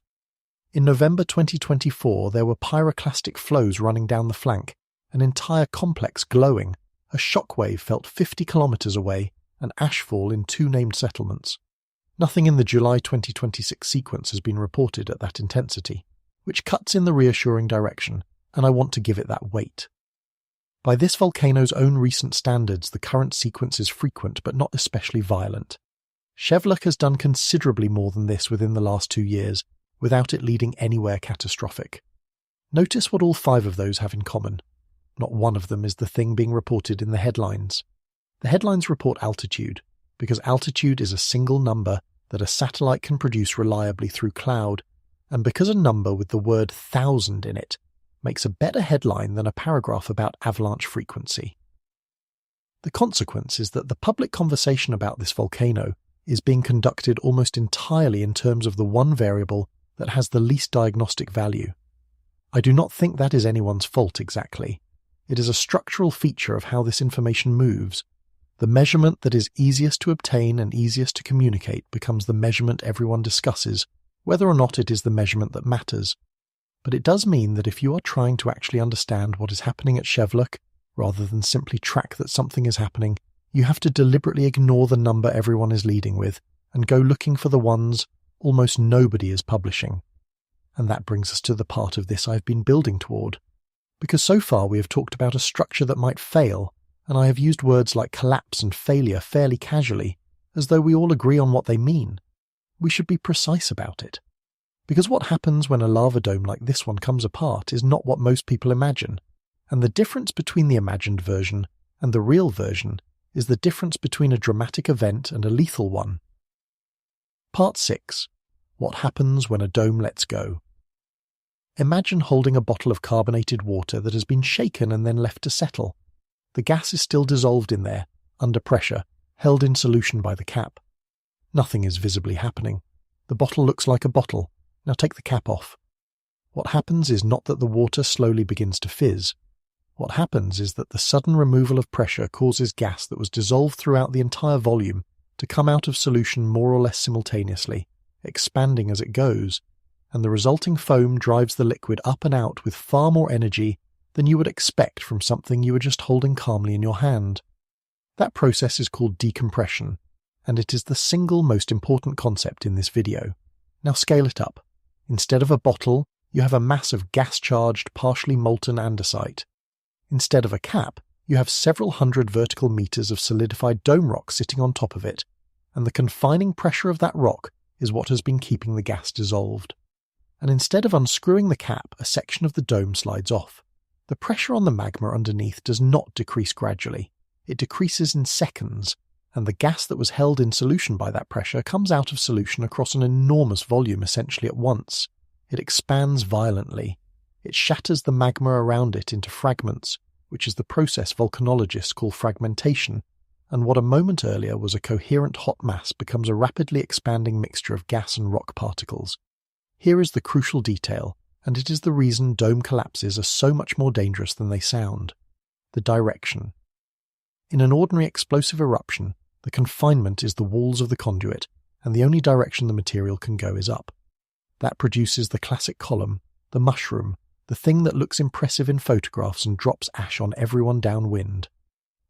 [SPEAKER 1] In November 2024 there were pyroclastic flows running down the flank, an entire complex glowing, a shockwave felt 50 kilometers away, and ashfall in 2 named settlements. Nothing in the July 2026 sequence has been reported at that intensity, which cuts in the reassuring direction, and I want to give it that weight. By this volcano's own recent standards, the current sequence is frequent but not especially violent. Sheveluch has done considerably more than this within the last 2 years, without it leading anywhere catastrophic. Notice what all 5 of those have in common. Not one of them is the thing being reported in the headlines. The headlines report altitude, because altitude is a single number that a satellite can produce reliably through cloud, and because a number with the word 1,000 in it makes a better headline than a paragraph about avalanche frequency. The consequence is that the public conversation about this volcano is being conducted almost entirely in terms of the one variable that has the least diagnostic value. I do not think that is anyone's fault exactly. It is a structural feature of how this information moves. The measurement that is easiest to obtain and easiest to communicate becomes the measurement everyone discusses, whether or not it is the measurement that matters. But it does mean that if you are trying to actually understand what is happening at Sheveluch, rather than simply track that something is happening, you have to deliberately ignore the number everyone is leading with and go looking for the ones almost nobody is publishing. And that brings us to the part of this I've been building toward. Because so far we have talked about a structure that might fail, and I have used words like collapse and failure fairly casually, as though we all agree on what they mean. We should be precise about it. Because what happens when a lava dome like this one comes apart is not what most people imagine, and the difference between the imagined version and the real version is the difference between a dramatic event and a lethal one. Part 6. What happens when a dome lets go. Imagine holding a bottle of carbonated water that has been shaken and then left to settle. The gas is still dissolved in there, under pressure, held in solution by the cap. Nothing is visibly happening. The bottle looks like a bottle. Now take the cap off. What happens is not that the water slowly begins to fizz. What happens is that the sudden removal of pressure causes gas that was dissolved throughout the entire volume to come out of solution more or less simultaneously, expanding as it goes, and the resulting foam drives the liquid up and out with far more energy than you would expect from something you were just holding calmly in your hand. That process is called decompression, and it is the single most important concept in this video. Now scale it up. Instead of a bottle, you have a mass of gas-charged, partially molten andesite. Instead of a cap, you have several hundred vertical meters of solidified dome rock sitting on top of it, and the confining pressure of that rock is what has been keeping the gas dissolved. And instead of unscrewing the cap, a section of the dome slides off. The pressure on the magma underneath does not decrease gradually. It decreases in seconds, and the gas that was held in solution by that pressure comes out of solution across an enormous volume essentially at once. It expands violently. It shatters the magma around it into fragments, which is the process volcanologists call fragmentation, and what a moment earlier was a coherent hot mass becomes a rapidly expanding mixture of gas and rock particles. Here is the crucial detail, and it is the reason dome collapses are so much more dangerous than they sound. The direction. In an ordinary explosive eruption, the confinement is the walls of the conduit, and the only direction the material can go is up. That produces the classic column, the mushroom, the thing that looks impressive in photographs and drops ash on everyone downwind.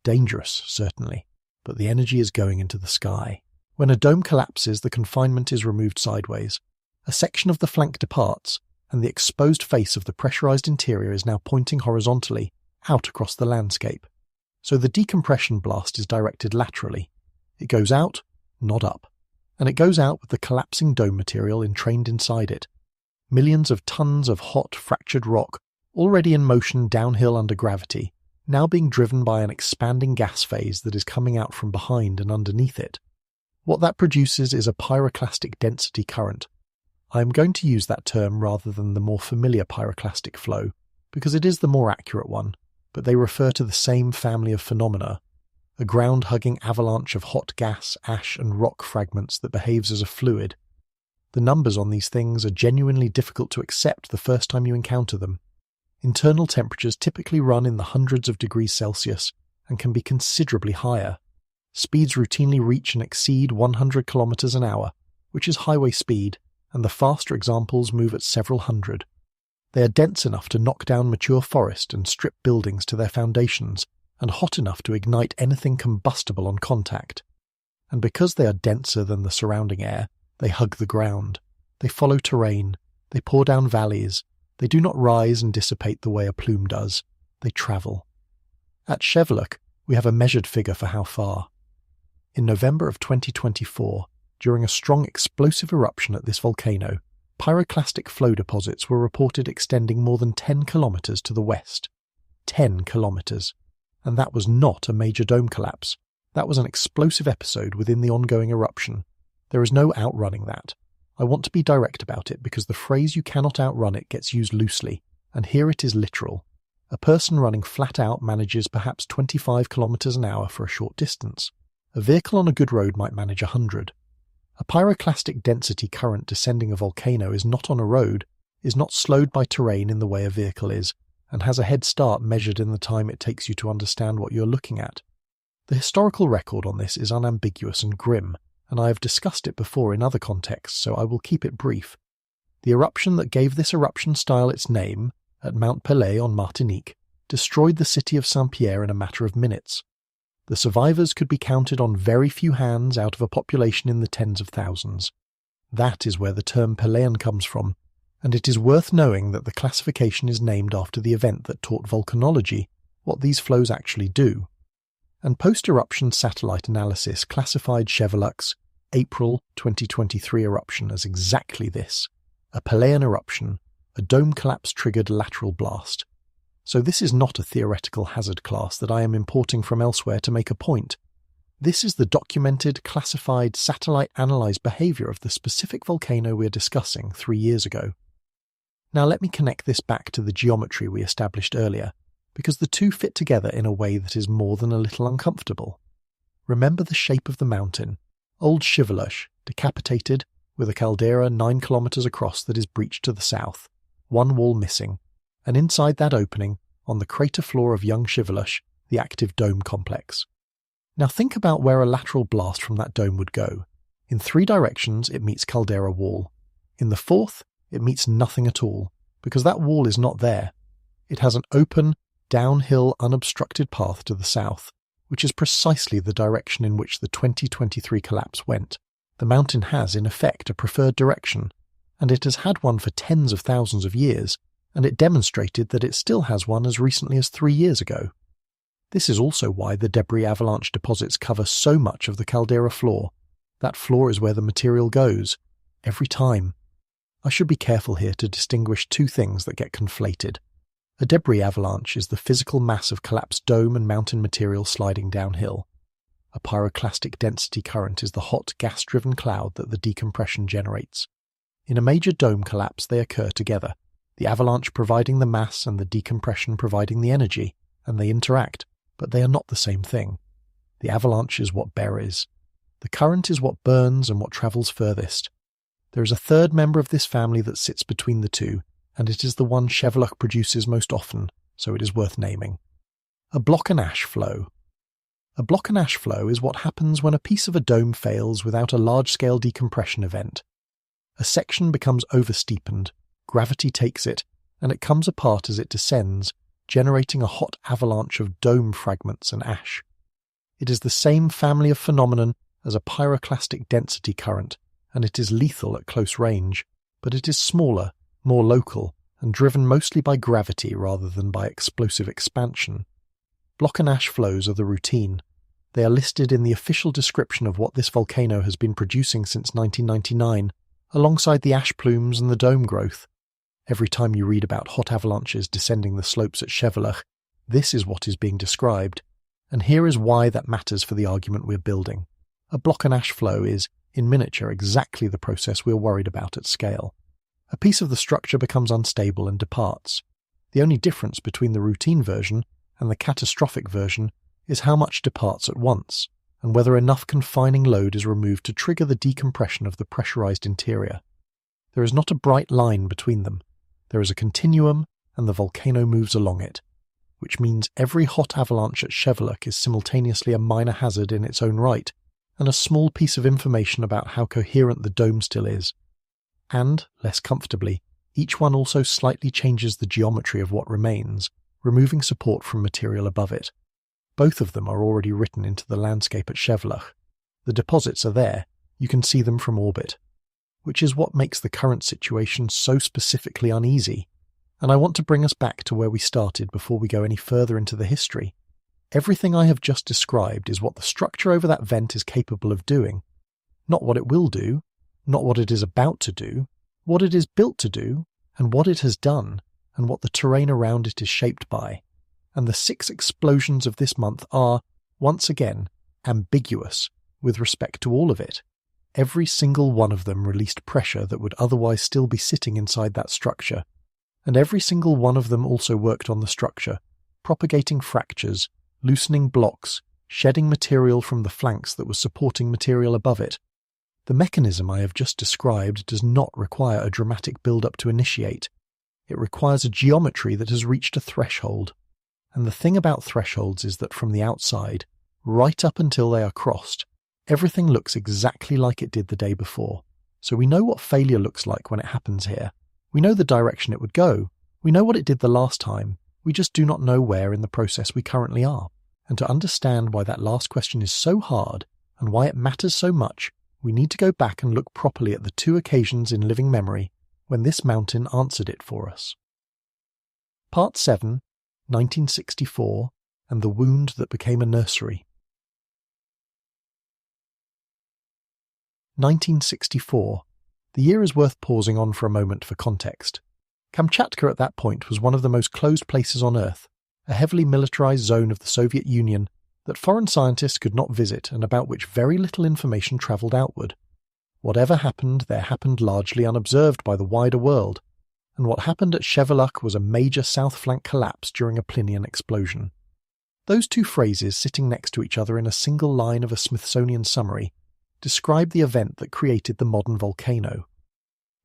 [SPEAKER 1] Dangerous, certainly, but the energy is going into the sky. When a dome collapses, the confinement is removed sideways. A section of the flank departs, and the exposed face of the pressurized interior is now pointing horizontally, out across the landscape. So the decompression blast is directed laterally. It goes out, not up. And it goes out with the collapsing dome material entrained inside it. Millions of tons of hot, fractured rock, already in motion downhill under gravity, now being driven by an expanding gas phase that is coming out from behind and underneath it. What that produces is a pyroclastic density current. I am going to use that term rather than the more familiar pyroclastic flow, because it is the more accurate one, but they refer to the same family of phenomena, a ground-hugging avalanche of hot gas, ash and rock fragments that behaves as a fluid. The numbers on these things are genuinely difficult to accept the first time you encounter them. Internal temperatures typically run in the hundreds of degrees Celsius and can be considerably higher. Speeds routinely reach and exceed 100 kilometers an hour, which is highway speed, and the faster examples move at several hundred. They are dense enough to knock down mature forest and strip buildings to their foundations, and hot enough to ignite anything combustible on contact. And because they are denser than the surrounding air, they hug the ground. They follow terrain. They pour down valleys. They do not rise and dissipate the way a plume does. They travel. At Sheveluch, we have a measured figure for how far. In November of 2024, during a strong explosive eruption at this volcano, pyroclastic flow deposits were reported extending more than 10 kilometers to the west. 10 kilometers. And that was not a major dome collapse. That was an explosive episode within the ongoing eruption. There is no outrunning that. I want to be direct about it because the phrase "you cannot outrun it" gets used loosely, and here it is literal. A person running flat out manages perhaps 25 kilometers an hour for a short distance. A vehicle on a good road might manage 100. A pyroclastic density current descending a volcano is not on a road, is not slowed by terrain in the way a vehicle is, and has a head start measured in the time it takes you to understand what you're looking at. The historical record on this is unambiguous and grim, and I have discussed it before in other contexts, so I will keep it brief. The eruption that gave this eruption style its name, at Mount Pelée on Martinique, destroyed the city of Saint-Pierre in a matter of minutes. The survivors could be counted on very few hands out of a population in the tens of thousands. That is where the term Peléan comes from, and it is worth knowing that the classification is named after the event that taught volcanology what these flows actually do. And post-eruption satellite analysis classified Sheveluch's April 2023 eruption as exactly this, a Peléan eruption, a dome collapse-triggered lateral blast. So this is not a theoretical hazard class that I am importing from elsewhere to make a point. This is the documented, classified, satellite-analyzed behavior of the specific volcano we are discussing 3 years ago. Now let me connect this back to the geometry we established earlier, because the two fit together in a way that is more than a little uncomfortable. Remember the shape of the mountain. Old Sheveluch, decapitated, with a caldera 9 kilometers across that is breached to the south, one wall missing, and inside that opening, on the crater floor of young Sheveluch, the active dome complex. Now think about where a lateral blast from that dome would go. In 3 directions it meets caldera wall. In the 4th, it meets nothing at all, because that wall is not there. It has an open, downhill, unobstructed path to the south, which is precisely the direction in which the 2023 collapse went. The mountain has, in effect, a preferred direction, and it has had one for tens of thousands of years, and it demonstrated that it still has one as recently as 3 years ago. This is also why the debris avalanche deposits cover so much of the caldera floor. That floor is where the material goes, every time. I should be careful here to distinguish 2 things that get conflated. A debris avalanche is the physical mass of collapsed dome and mountain material sliding downhill. A pyroclastic density current is the hot, gas-driven cloud that the decompression generates. In a major dome collapse they occur together, the avalanche providing the mass and the decompression providing the energy, and they interact, but they are not the same thing. The avalanche is what buries. The current is what burns and what travels furthest. There is a third member of this family that sits between the two, and it is the one Sheveluch produces most often, so it is worth naming. A block and ash flow. A block and ash flow is what happens when a piece of a dome fails without a large-scale decompression event. A section becomes oversteepened, gravity takes it, and it comes apart as it descends, generating a hot avalanche of dome fragments and ash. It is the same family of phenomenon as a pyroclastic density current, and it is lethal at close range, but it is smaller, more local, and driven mostly by gravity rather than by explosive expansion. Block and ash flows are the routine. They are listed in the official description of what this volcano has been producing since 1999, alongside the ash plumes and the dome growth. Every time you read about hot avalanches descending the slopes at Sheveluch, this is what is being described, and here is why that matters for the argument we're building. A block and ash flow is, in miniature, exactly the process we're worried about at scale. A piece of the structure becomes unstable and departs. The only difference between the routine version and the catastrophic version is how much departs at once, and whether enough confining load is removed to trigger the decompression of the pressurized interior. There is not a bright line between them. There is a continuum, and the volcano moves along it, which means every hot avalanche at Sheveluch is simultaneously a minor hazard in its own right, and a small piece of information about how coherent the dome still is. And, less comfortably, each one also slightly changes the geometry of what remains, removing support from material above it. Both of them are already written into the landscape at Sheveluch. The deposits are there, you can see them from orbit, which is what makes the current situation so specifically uneasy. And I want to bring us back to where we started before we go any further into the history. Everything I have just described is what the structure over that vent is capable of doing. Not what it will do, not what it is about to do, what it is built to do, and what it has done, and what the terrain around it is shaped by. And the 6 explosions of this month are, once again, ambiguous with respect to all of it. Every single one of them released pressure that would otherwise still be sitting inside that structure, and every single one of them also worked on the structure, propagating fractures, loosening blocks, shedding material from the flanks that was supporting material above it. The mechanism I have just described does not require a dramatic build-up to initiate. It requires a geometry that has reached a threshold. And the thing about thresholds is that from the outside, right up until they are crossed, everything looks exactly like it did the day before. So we know what failure looks like when it happens here. We know the direction it would go. We know what it did the last time. We just do not know where in the process we currently are. And to understand why that last question is so hard and why it matters so much, we need to go back and look properly at the 2 occasions in living memory when this mountain answered it for us. Part 7, 1964, and the wound that became a nursery. 1964. The year is worth pausing on for a moment for context. Kamchatka at that point was one of the most closed places on Earth, a heavily militarized zone of the Soviet Union that foreign scientists could not visit and about which very little information traveled outward. Whatever happened there happened largely unobserved by the wider world, and what happened at Sheveluch was a major south flank collapse during a Plinian explosion. Those 2 phrases sitting next to each other in a single line of a Smithsonian summary describe the event that created the modern volcano.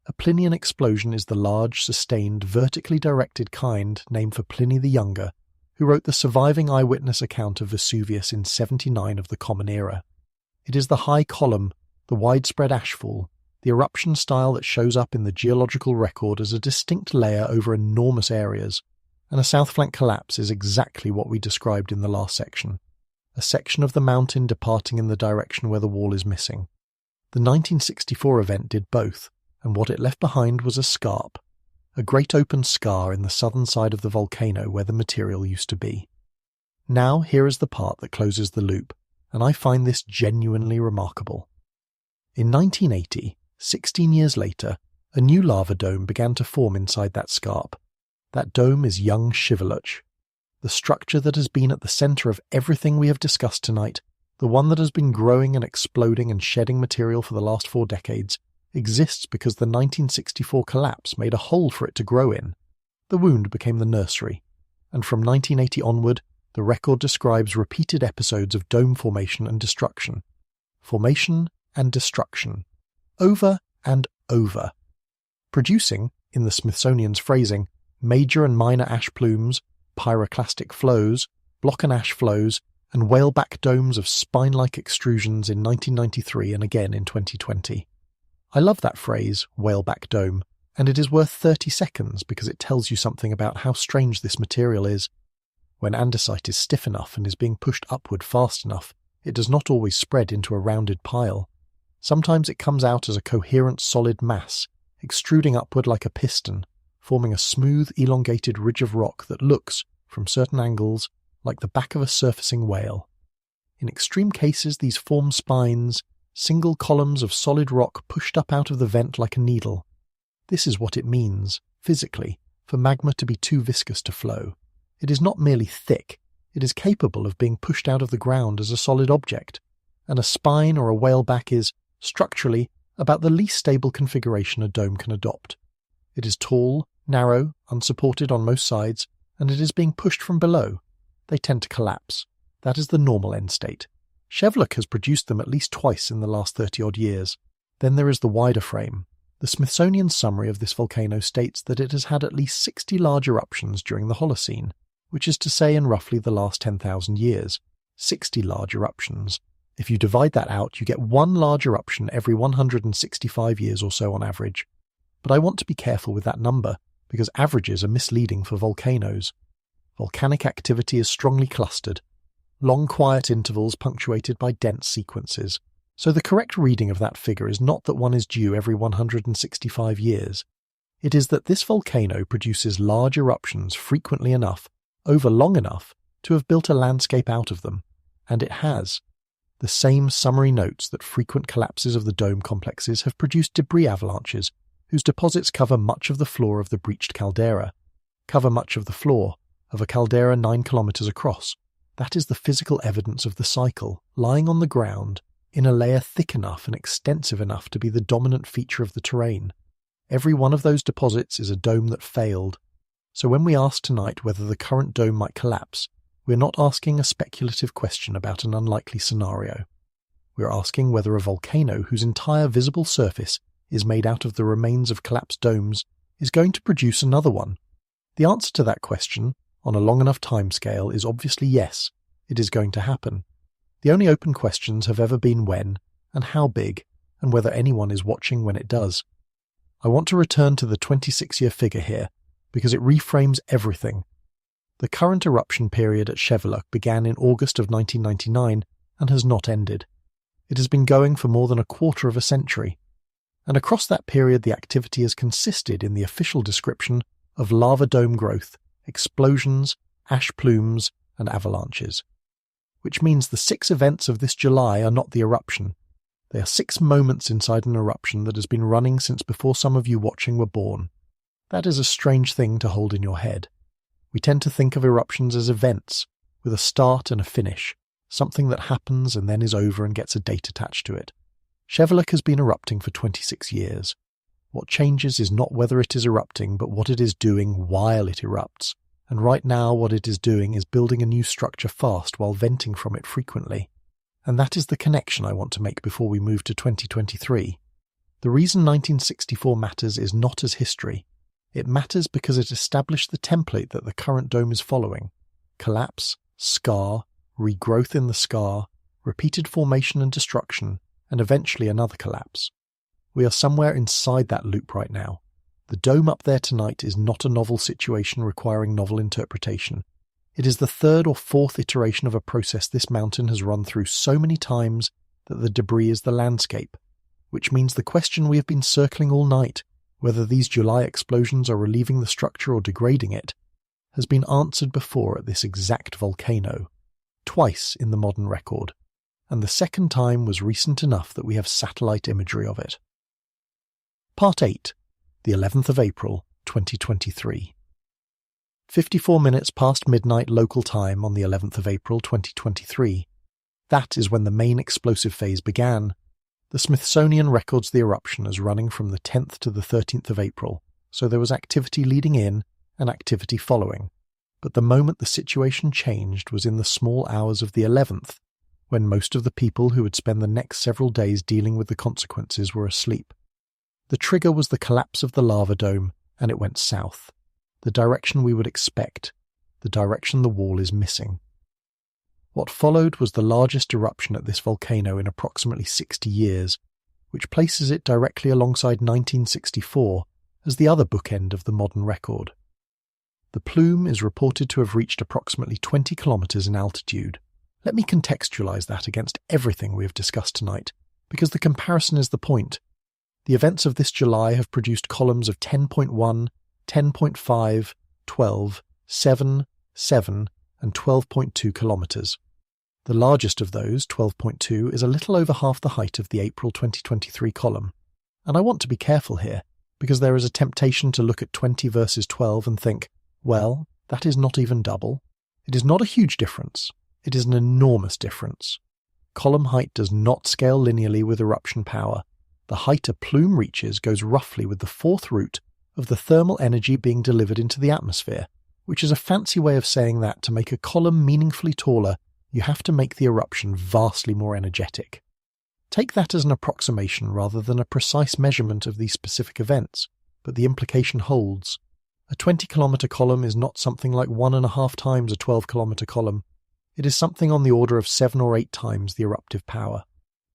[SPEAKER 1] A Plinian explosion is the large, sustained, vertically directed kind named for Pliny the Younger, who wrote the surviving eyewitness account of Vesuvius in 79 of the Common Era. It is the high column, the widespread ashfall, the eruption style that shows up in the geological record as a distinct layer over enormous areas, and a south flank collapse is exactly what we described in the last section. A section of the mountain departing in the direction where the wall is missing. The 1964 event did both, and what it left behind was a scarp, a great open scar in the southern side of the volcano where the material used to be. Now here is the part that closes the loop, and I find this genuinely remarkable. In 1980, 16 years later, a new lava dome began to form inside that scarp. That dome is young Sheveluch, the structure that has been at the center of everything we have discussed tonight, the one that has been growing and exploding and shedding material for the last 4 decades, exists because the 1964 collapse made a hole for it to grow in. The wound became the nursery, and from 1980 onward, the record describes repeated episodes of dome formation and destruction. Formation and destruction. Over and over. Producing, in the Smithsonian's phrasing, major and minor ash plumes, pyroclastic flows, block and ash flows, and whaleback domes of spine-like extrusions in 1993 and again in 2020. I love that phrase, whaleback dome, and it is worth 30 seconds because it tells you something about how strange this material is. When andesite is stiff enough and is being pushed upward fast enough, it does not always spread into a rounded pile. Sometimes it comes out as a coherent solid mass, extruding upward like a piston, forming a smooth, elongated ridge of rock that looks, from certain angles, like the back of a surfacing whale. In extreme cases, these form spines, single columns of solid rock pushed up out of the vent like a needle. This is what it means, physically, for magma to be too viscous to flow. It is not merely thick, it is capable of being pushed out of the ground as a solid object, and a spine or a whaleback is, structurally, about the least stable configuration a dome can adopt. It is tall, narrow, unsupported on most sides, and it is being pushed from below. They tend to collapse. That is the normal end state. Sheveluch has produced them at least twice in the last 30-odd years. Then there is the wider frame. The Smithsonian summary of this volcano states that it has had at least 60 large eruptions during the Holocene, which is to say in roughly the last 10,000 years. 60 large eruptions. If you divide that out, you get one large eruption every 165 years or so on average. But I want to be careful with that number, because averages are misleading for volcanoes. Volcanic activity is strongly clustered. Long quiet intervals punctuated by dense sequences. So the correct reading of that figure is not that one is due every 165 years. It is that this volcano produces large eruptions frequently enough, over long enough, to have built a landscape out of them. And it has. The same summary notes that frequent collapses of the dome complexes have produced debris avalanches, whose deposits cover much of the floor of the breached caldera. Cover much of the floor of a caldera 9 kilometers across. That is the physical evidence of the cycle, lying on the ground, in a layer thick enough and extensive enough to be the dominant feature of the terrain. Every one of those deposits is a dome that failed. So when we ask tonight whether the current dome might collapse, we're not asking a speculative question about an unlikely scenario. We're asking whether a volcano whose entire visible surface is made out of the remains of collapsed domes is going to produce another one. The answer to that question, on a long enough timescale, is obviously yes, it is going to happen. The only open questions have ever been when, and how big, and whether anyone is watching when it does. I want to return to the 26-year figure here, because it reframes everything. The current eruption period at Sheveluch began in August of 1999 and has not ended. It has been going for more than a quarter of a century, and across that period the activity has consisted in the official description of lava dome growth, explosions, ash plumes, and avalanches. Which means the 6 events of this July are not the eruption. They are 6 moments inside an eruption that has been running since before some of you watching were born. That is a strange thing to hold in your head. We tend to think of eruptions as events, with a start and a finish, something that happens and then is over and gets a date attached to it. Sheveluch has been erupting for 26 years. What changes is not whether it is erupting, but what it is doing while it erupts. And right now what it is doing is building a new structure fast while venting from it frequently. And that is the connection I want to make before we move to 2023. The reason 1964 matters is not as history. It matters because it established the template that the current dome is following. Collapse, scar, regrowth in the scar, repeated formation and destruction, and eventually another collapse. We are somewhere inside that loop right now. The dome up there tonight is not a novel situation requiring novel interpretation. It is the 3rd or 4th iteration of a process this mountain has run through so many times that the debris is the landscape, which means the question we have been circling all night, whether these July explosions are relieving the structure or degrading it, has been answered before at this exact volcano, twice in the modern record, and the second time was recent enough that we have satellite imagery of it. Part 8. The 11th of April, 2023. 54 minutes past midnight local time on the 11th of April, 2023. That is when the main explosive phase began. The Smithsonian records the eruption as running from the 10th to the 13th of April, so there was activity leading in and activity following. But the moment the situation changed was in the small hours of the 11th, when most of the people who would spend the next several days dealing with the consequences were asleep. The trigger was the collapse of the lava dome, and it went south. The direction we would expect, the direction the wall is missing. What followed was the largest eruption at this volcano in approximately 60 years, which places it directly alongside 1964 as the other bookend of the modern record. The plume is reported to have reached approximately 20 kilometers in altitude. Let me contextualize that against everything we have discussed tonight, because the comparison is the point. The events of this July have produced columns of 10.1, 10.5, 12, 7, 7, and 12.2 kilometers. The largest of those, 12.2, is a little over half the height of the April 2023 column. And I want to be careful here, because there is a temptation to look at 20 versus 12 and think, well, that is not even double. It is not a huge difference. It is an enormous difference. Column height does not scale linearly with eruption power. The height a plume reaches goes roughly with the fourth root of the thermal energy being delivered into the atmosphere, which is a fancy way of saying that to make a column meaningfully taller, you have to make the eruption vastly more energetic. Take that as an approximation rather than a precise measurement of these specific events, but the implication holds. A 20-kilometre column is not something like 1.5 times a 12-kilometre column. It is something on the order of 7 or 8 times the eruptive power.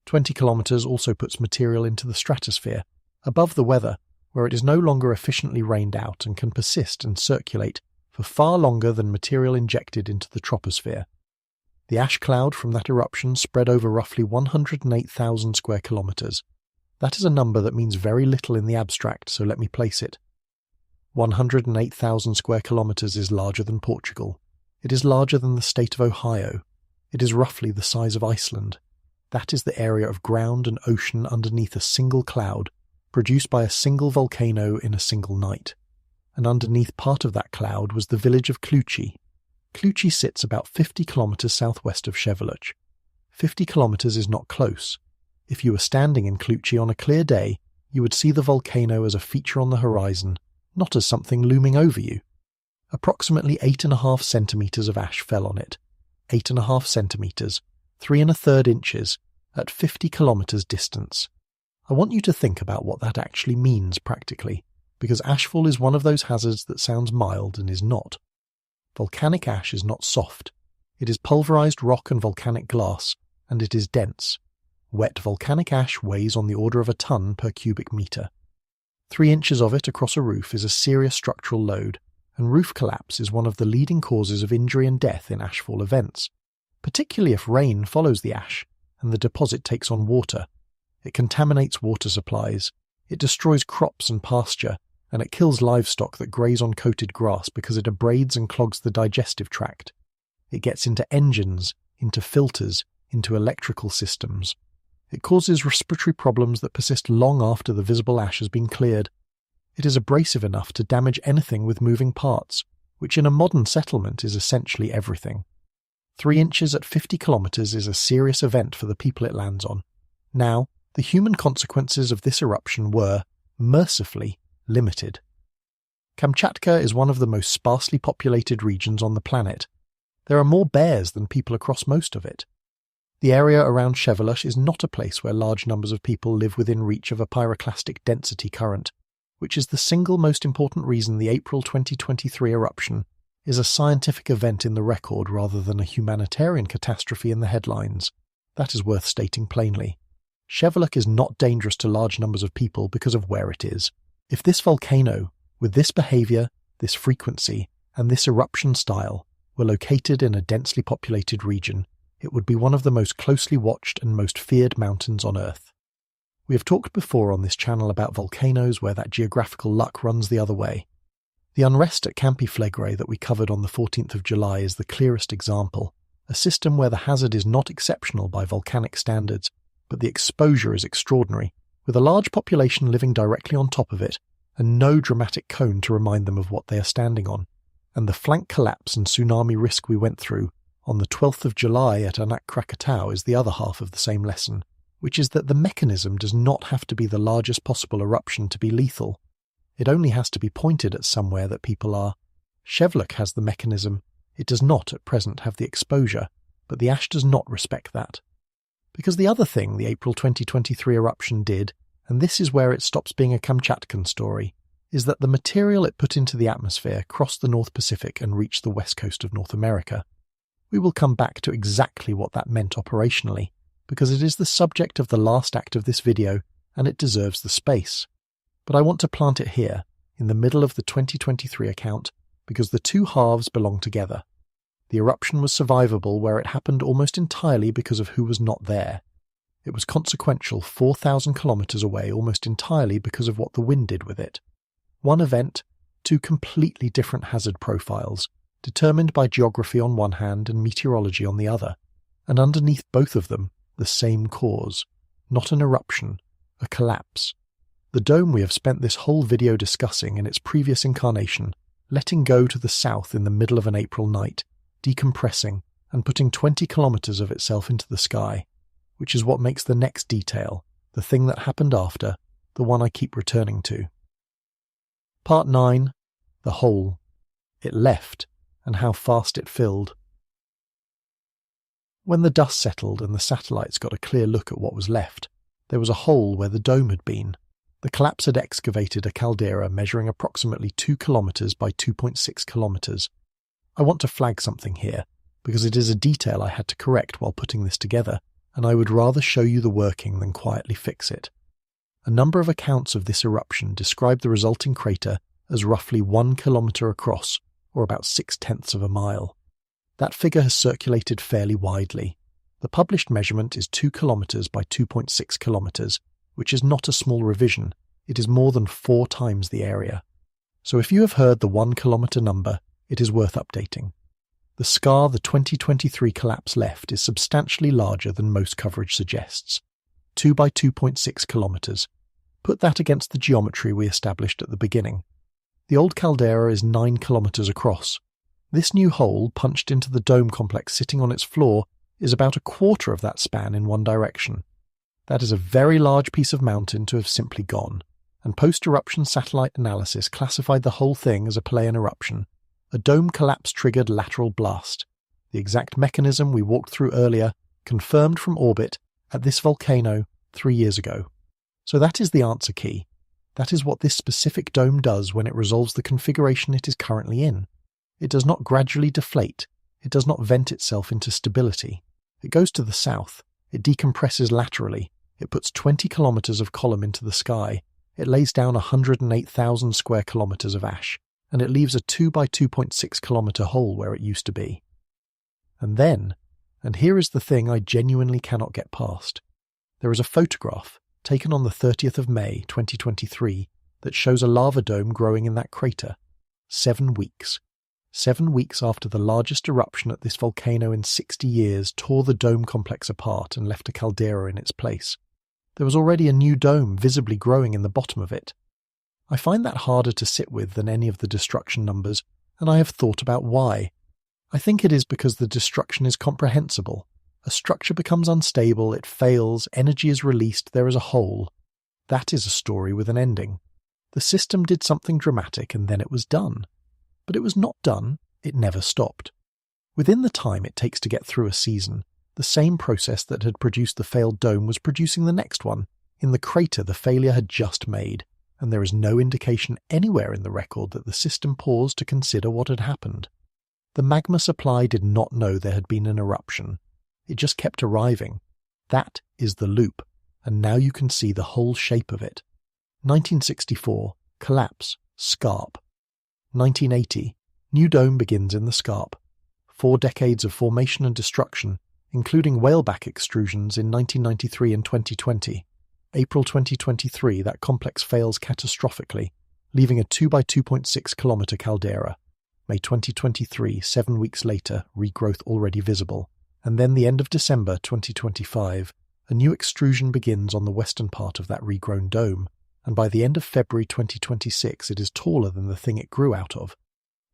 [SPEAKER 1] 20 kilometres also puts material into the stratosphere, above the weather, where it is no longer efficiently rained out and can persist and circulate for far longer than material injected into the troposphere. The ash cloud from that eruption spread over roughly 108,000 square kilometres. That is a number that means very little in the abstract, so let me place it. 108,000 square kilometres is larger than Portugal. It is larger than the state of Ohio. It is roughly the size of Iceland. That is the area of ground and ocean underneath a single cloud, produced by a single volcano in a single night. And underneath part of that cloud was the village of Kluchi. Kluchi sits about 50 kilometres southwest of Sheveluch. 50 kilometres is not close. If you were standing in Kluchi on a clear day, you would see the volcano as a feature on the horizon, not as something looming over you. Approximately 8.5 centimetres of ash fell on it. 8.5 centimetres, 3 1/3 inches, at 50 kilometres distance. I want you to think about what that actually means practically, because ashfall is one of those hazards that sounds mild and is not. Volcanic ash is not soft. It is pulverized rock and volcanic glass, and it is dense. Wet volcanic ash weighs on the order of a ton per cubic metre. 3 inches of it across a roof is a serious structural load, and roof collapse is one of the leading causes of injury and death in ashfall events, particularly if rain follows the ash and the deposit takes on water. It contaminates water supplies, it destroys crops and pasture, and it kills livestock that graze on coated grass because it abrades and clogs the digestive tract. It gets into engines, into filters, into electrical systems. It causes respiratory problems that persist long after the visible ash has been cleared. It is abrasive enough to damage anything with moving parts, which in a modern settlement is essentially everything. 3 inches at 50 kilometres is a serious event for the people it lands on. Now, the human consequences of this eruption were, mercifully, limited. Kamchatka is one of the most sparsely populated regions on the planet. There are more bears than people across most of it. The area around Sheveluch is not a place where large numbers of people live within reach of a pyroclastic density current, which is the single most important reason the April 2023 eruption is a scientific event in the record rather than a humanitarian catastrophe in the headlines. That is worth stating plainly. Sheveluch is not dangerous to large numbers of people because of where it is. If this volcano, with this behaviour, this frequency, and this eruption style, were located in a densely populated region, it would be one of the most closely watched and most feared mountains on Earth. We have talked before on this channel about volcanoes where that geographical luck runs the other way. The unrest at Kamchatka that we covered on the 14th of July is the clearest example, a system where the hazard is not exceptional by volcanic standards, but the exposure is extraordinary, with a large population living directly on top of it, and no dramatic cone to remind them of what they are standing on. And the flank collapse and tsunami risk we went through on the 12th of July at Anak Krakatau is the other half of the same lesson, which is that the mechanism does not have to be the largest possible eruption to be lethal. It only has to be pointed at somewhere that people are. Sheveluch has the mechanism. It does not at present have the exposure, but the ash does not respect that. Because the other thing the April 2023 eruption did, and this is where it stops being a Kamchatkan story, is that the material it put into the atmosphere crossed the North Pacific and reached the west coast of North America. We will come back to exactly what that meant operationally, because it is the subject of the last act of this video, and it deserves the space. But I want to plant it here, in the middle of the 2023 account, because the two halves belong together. The eruption was survivable where it happened almost entirely because of who was not there. It was consequential 4,000 kilometres away almost entirely because of what the wind did with it. One event, two completely different hazard profiles, determined by geography on one hand and meteorology on the other. and underneath both of them, the same cause. Not an eruption, a collapse. The dome we have spent this whole video discussing in its previous incarnation, letting go to the south in the middle of an April night, decompressing and putting 20 kilometers of itself into the sky, which is what makes the next detail, the thing that happened after, the one I keep returning to. Part 9. The hole. It left, and how fast it filled. When the dust settled and the satellites got a clear look at what was left, there was a hole where the dome had been. The collapse had excavated a caldera measuring approximately 2 kilometers by 2.6 kilometers. I want to flag something here, because it is a detail I had to correct while putting this together, and I would rather show you the working than quietly fix it. A number of accounts of this eruption describe the resulting crater as roughly 1 kilometer across, or about 0.6 of a mile. That figure has circulated fairly widely. The published measurement is 2 kilometers by 2.6 kilometers, which is not a small revision. It is more than 4 times the area. So if you have heard the 1 kilometer number, it is worth updating. The scar the 2023 collapse left is substantially larger than most coverage suggests. 2 by 2.6 kilometers. Put that against the geometry we established at the beginning. The old caldera is 9 kilometers across. This new hole punched into the dome complex sitting on its floor is about a quarter of that span in one direction. That is a very large piece of mountain to have simply gone, and post-eruption satellite analysis classified the whole thing as a Pleiadian eruption, a dome collapse-triggered lateral blast, the exact mechanism we walked through earlier, confirmed from orbit at this volcano 3 years ago. So that is the answer key. That is what this specific dome does when it resolves the configuration it is currently in. It does not gradually deflate. It does not vent itself into stability. It goes to the south. It decompresses laterally. It puts 20 kilometers of column into the sky. It lays down 108,000 square kilometers of ash, and it leaves a 2 by 2.6 kilometer hole where it used to be. And then, and here is the thing I genuinely cannot get past, there is a photograph taken on the 30th of May 2023 that shows a lava dome growing in that crater. 7 weeks. 7 weeks after the largest eruption at this volcano in 60 years tore the dome complex apart and left a caldera in its place. There was already a new dome visibly growing in the bottom of it. I find that harder to sit with than any of the destruction numbers, and I have thought about why. I think it is because the destruction is comprehensible. A structure becomes unstable, it fails, energy is released, there is a hole. That is a story with an ending. The system did something dramatic and then it was done. But it was not done, it never stopped. Within the time it takes to get through a season, the same process that had produced the failed dome was producing the next one, in the crater the failure had just made, and there is no indication anywhere in the record that the system paused to consider what had happened. The magma supply did not know there had been an eruption. It just kept arriving. That is the loop, and now you can see the whole shape of it. 1964, collapse, scarp. 1980, new dome begins in the scarp. 4 decades of formation and destruction, including whaleback extrusions in 1993 and 2020. April 2023, that complex fails catastrophically, leaving a 2 by 2.6 kilometer caldera. May 2023, 7 weeks later, regrowth already visible. And then the end of December 2025, a new extrusion begins on the western part of that regrown dome, and by the end of February 2026 it is taller than the thing it grew out of.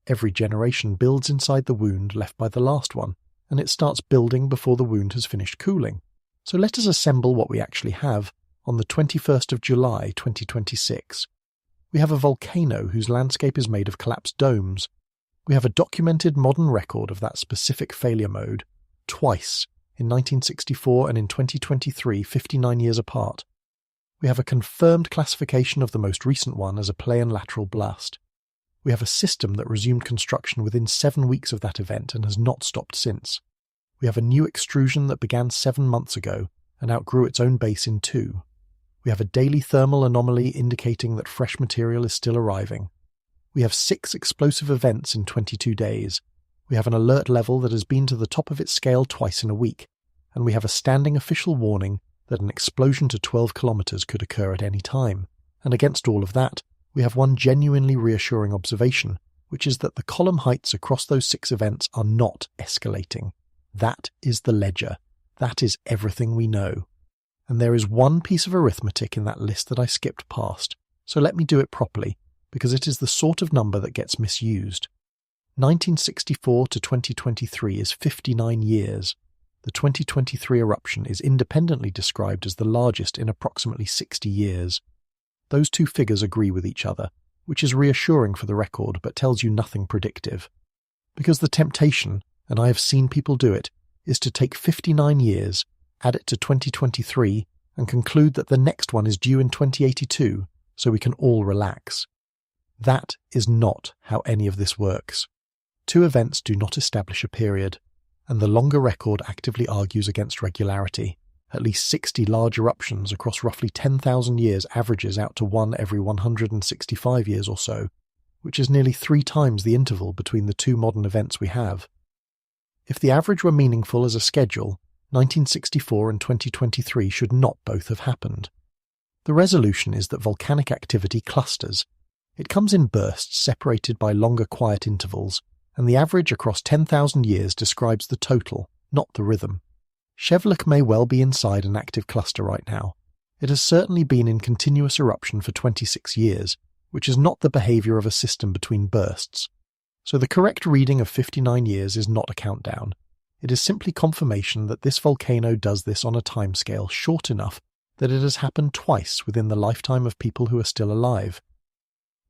[SPEAKER 1] Every generation builds inside the wound left by the last one, and it starts building before the wound has finished cooling. So let us assemble what we actually have on the 21st of July 2026. We have a volcano whose landscape is made of collapsed domes. We have a documented modern record of that specific failure mode, twice, in 1964 and in 2023, 59 years apart. We have a confirmed classification of the most recent one as a Pleiadian lateral blast. We have a system that resumed construction within 7 weeks of that event and has not stopped since. We have a new extrusion that began 7 months ago and outgrew its own base in 2. We have a daily thermal anomaly indicating that fresh material is still arriving. We have 6 explosive events in 22 days. We have an alert level that has been to the top of its scale twice in a week, and we have a standing official warning that an explosion to 12 kilometers could occur at any time. And against all of that, we have one genuinely reassuring observation, which is that the column heights across those 6 events are not escalating. That is the ledger. That is everything we know. And there is one piece of arithmetic in that list that I skipped past, so let me do it properly, because it is the sort of number that gets misused. 1964 to 2023 is 59 years. The 2023 eruption is independently described as the largest in approximately 60 years. Those two figures agree with each other, which is reassuring for the record but tells you nothing predictive. Because the temptation, and I have seen people do it, is to take 59 years, add it to 2023, and conclude that the next one is due in 2082, so we can all relax. That is not how any of this works. Two events do not establish a period, and the longer record actively argues against regularity. At least 60 large eruptions across roughly 10,000 years averages out to one every 165 years or so, which is nearly 3 times the interval between the two modern events we have. If the average were meaningful as a schedule, 1964 and 2023 should not both have happened. The resolution is that volcanic activity clusters. It comes in bursts separated by longer quiet intervals, and the average across 10,000 years describes the total, not the rhythm. Sheveluch may well be inside an active cluster right now. It has certainly been in continuous eruption for 26 years, which is not the behaviour of a system between bursts. So the correct reading of 59 years is not a countdown. It is simply confirmation that this volcano does this on a timescale short enough that it has happened twice within the lifetime of people who are still alive.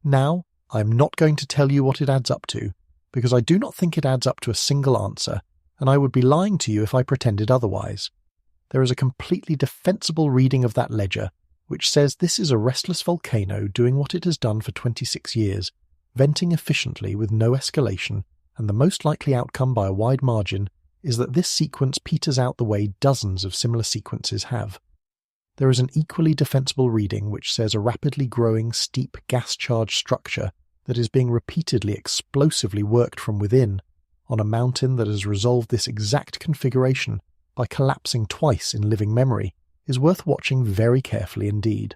[SPEAKER 1] Now, I am not going to tell you what it adds up to, because I do not think it adds up to a single answer, and I would be lying to you if I pretended otherwise. There is a completely defensible reading of that ledger, which says this is a restless volcano doing what it has done for 26 years, venting efficiently with no escalation, and the most likely outcome by a wide margin is that this sequence peters out the way dozens of similar sequences have. There is an equally defensible reading which says a rapidly growing steep gas-charged structure that is being repeatedly explosively worked from within on a mountain that has resolved this exact configuration by collapsing twice in living memory is worth watching very carefully indeed.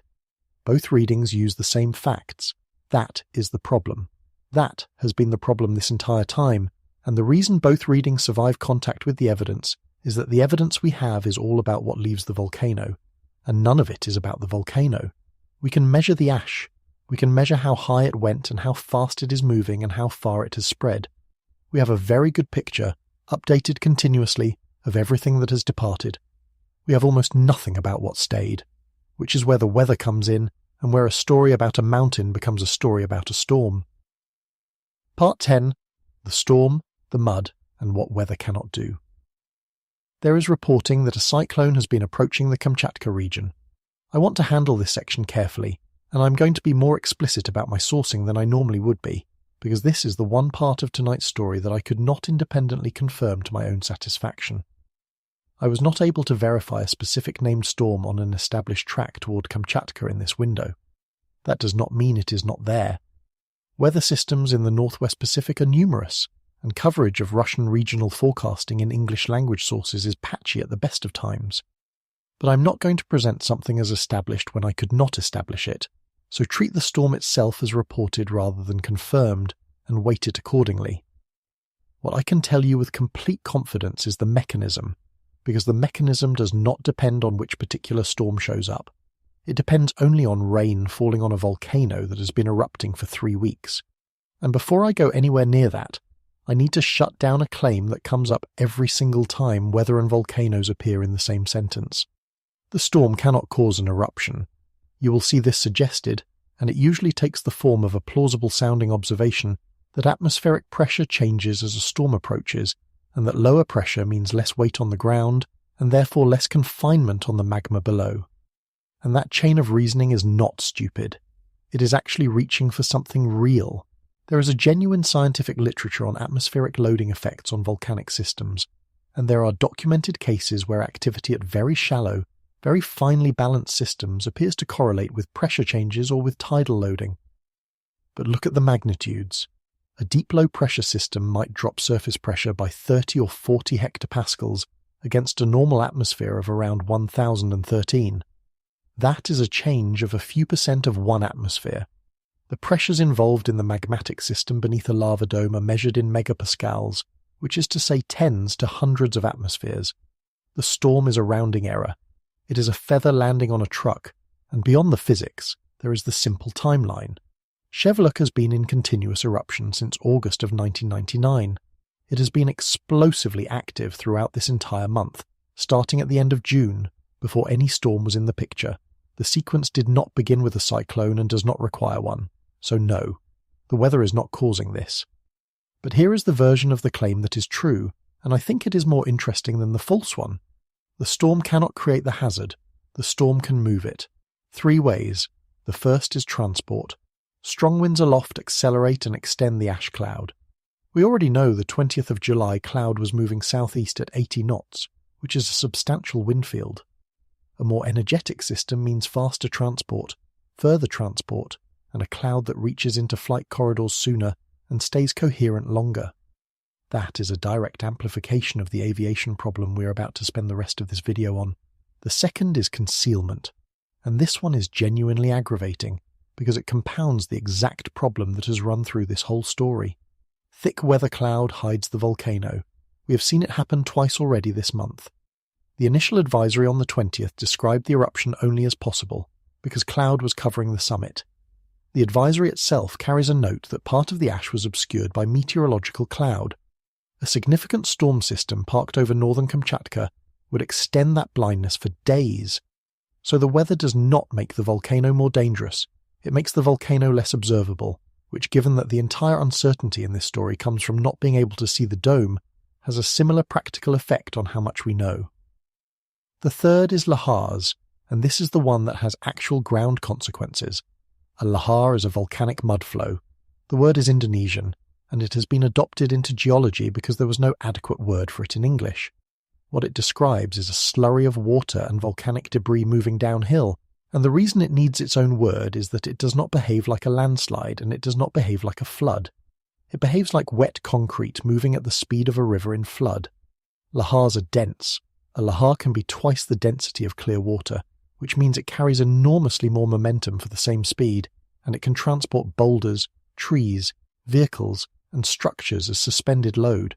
[SPEAKER 1] Both readings use the same facts. That is the problem. That has been the problem this entire time, and the reason both readings survive contact with the evidence is that the evidence we have is all about what leaves the volcano, and none of it is about the volcano. We can measure the ash. We can measure how high it went and how fast it is moving and how far it has spread. We have a very good picture, updated continuously, of everything that has departed. We have almost nothing about what stayed, which is where the weather comes in and where a story about a mountain becomes a story about a storm. Part 10. The Storm, the Mud, and What Weather Cannot Do. There is reporting that a cyclone has been approaching the Kamchatka region. I want to handle this section carefully, and I'm going to be more explicit about my sourcing than I normally would be, because this is the one part of tonight's story that I could not independently confirm to my own satisfaction. I was not able to verify a specific named storm on an established track toward Kamchatka in this window. That does not mean it is not there. Weather systems in the Northwest Pacific are numerous, and coverage of Russian regional forecasting in English language sources is patchy at the best of times. But I'm not going to present something as established when I could not establish it, so treat the storm itself as reported rather than confirmed, and weight it accordingly. What I can tell you with complete confidence is the mechanism, because the mechanism does not depend on which particular storm shows up. It depends only on rain falling on a volcano that has been erupting for 3 weeks. And before I go anywhere near that, I need to shut down a claim that comes up every single time weather and volcanoes appear in the same sentence. The storm cannot cause an eruption. You will see this suggested, and it usually takes the form of a plausible-sounding observation that atmospheric pressure changes as a storm approaches, and that lower pressure means less weight on the ground, and therefore less confinement on the magma below. And that chain of reasoning is not stupid. It is actually reaching for something real. There is a genuine scientific literature on atmospheric loading effects on volcanic systems, and there are documented cases where activity at very shallow, very finely balanced systems appears to correlate with pressure changes or with tidal loading. But look at the magnitudes. A deep low pressure system might drop surface pressure by 30 or 40 hectopascals against a normal atmosphere of around 1013. That is a change of a few percent of one atmosphere. The pressures involved in the magmatic system beneath a lava dome are measured in megapascals, which is to say tens to hundreds of atmospheres. The storm is a rounding error. It is a feather landing on a truck, and beyond the physics, there is the simple timeline. Sheveluch has been in continuous eruption since August of 1999. It has been explosively active throughout this entire month, starting at the end of June, before any storm was in the picture. The sequence did not begin with a cyclone and does not require one, so no, the weather is not causing this. But here is the version of the claim that is true, and I think it is more interesting than the false one. The storm cannot create the hazard, the storm can move it. 3 ways. The first is transport. Strong winds aloft accelerate and extend the ash cloud. We already know the 20th of July cloud was moving southeast at 80 knots, which is a substantial wind field. A more energetic system means faster transport, further transport, and a cloud that reaches into flight corridors sooner and stays coherent longer. That is a direct amplification of the aviation problem we're about to spend the rest of this video on. The second is concealment, and this one is genuinely aggravating because it compounds the exact problem that has run through this whole story. Thick weather cloud hides the volcano. We have seen it happen twice already this month. The initial advisory on the 20th described the eruption only as possible, because cloud was covering the summit. The advisory itself carries a note that part of the ash was obscured by meteorological cloud. A significant storm system parked over northern Kamchatka would extend that blindness for days. So the weather does not make the volcano more dangerous, it makes the volcano less observable, which, given that the entire uncertainty in this story comes from not being able to see the dome, has a similar practical effect on how much we know. The third is lahars, and this is the one that has actual ground consequences. A lahar is a volcanic mudflow. The word is Indonesian, and it has been adopted into geology because there was no adequate word for it in English. What it describes is a slurry of water and volcanic debris moving downhill, and the reason it needs its own word is that it does not behave like a landslide and it does not behave like a flood. It behaves like wet concrete moving at the speed of a river in flood. Lahars are dense. A lahar can be twice the density of clear water, which means it carries enormously more momentum for the same speed, and it can transport boulders, trees, vehicles, and structures as suspended load.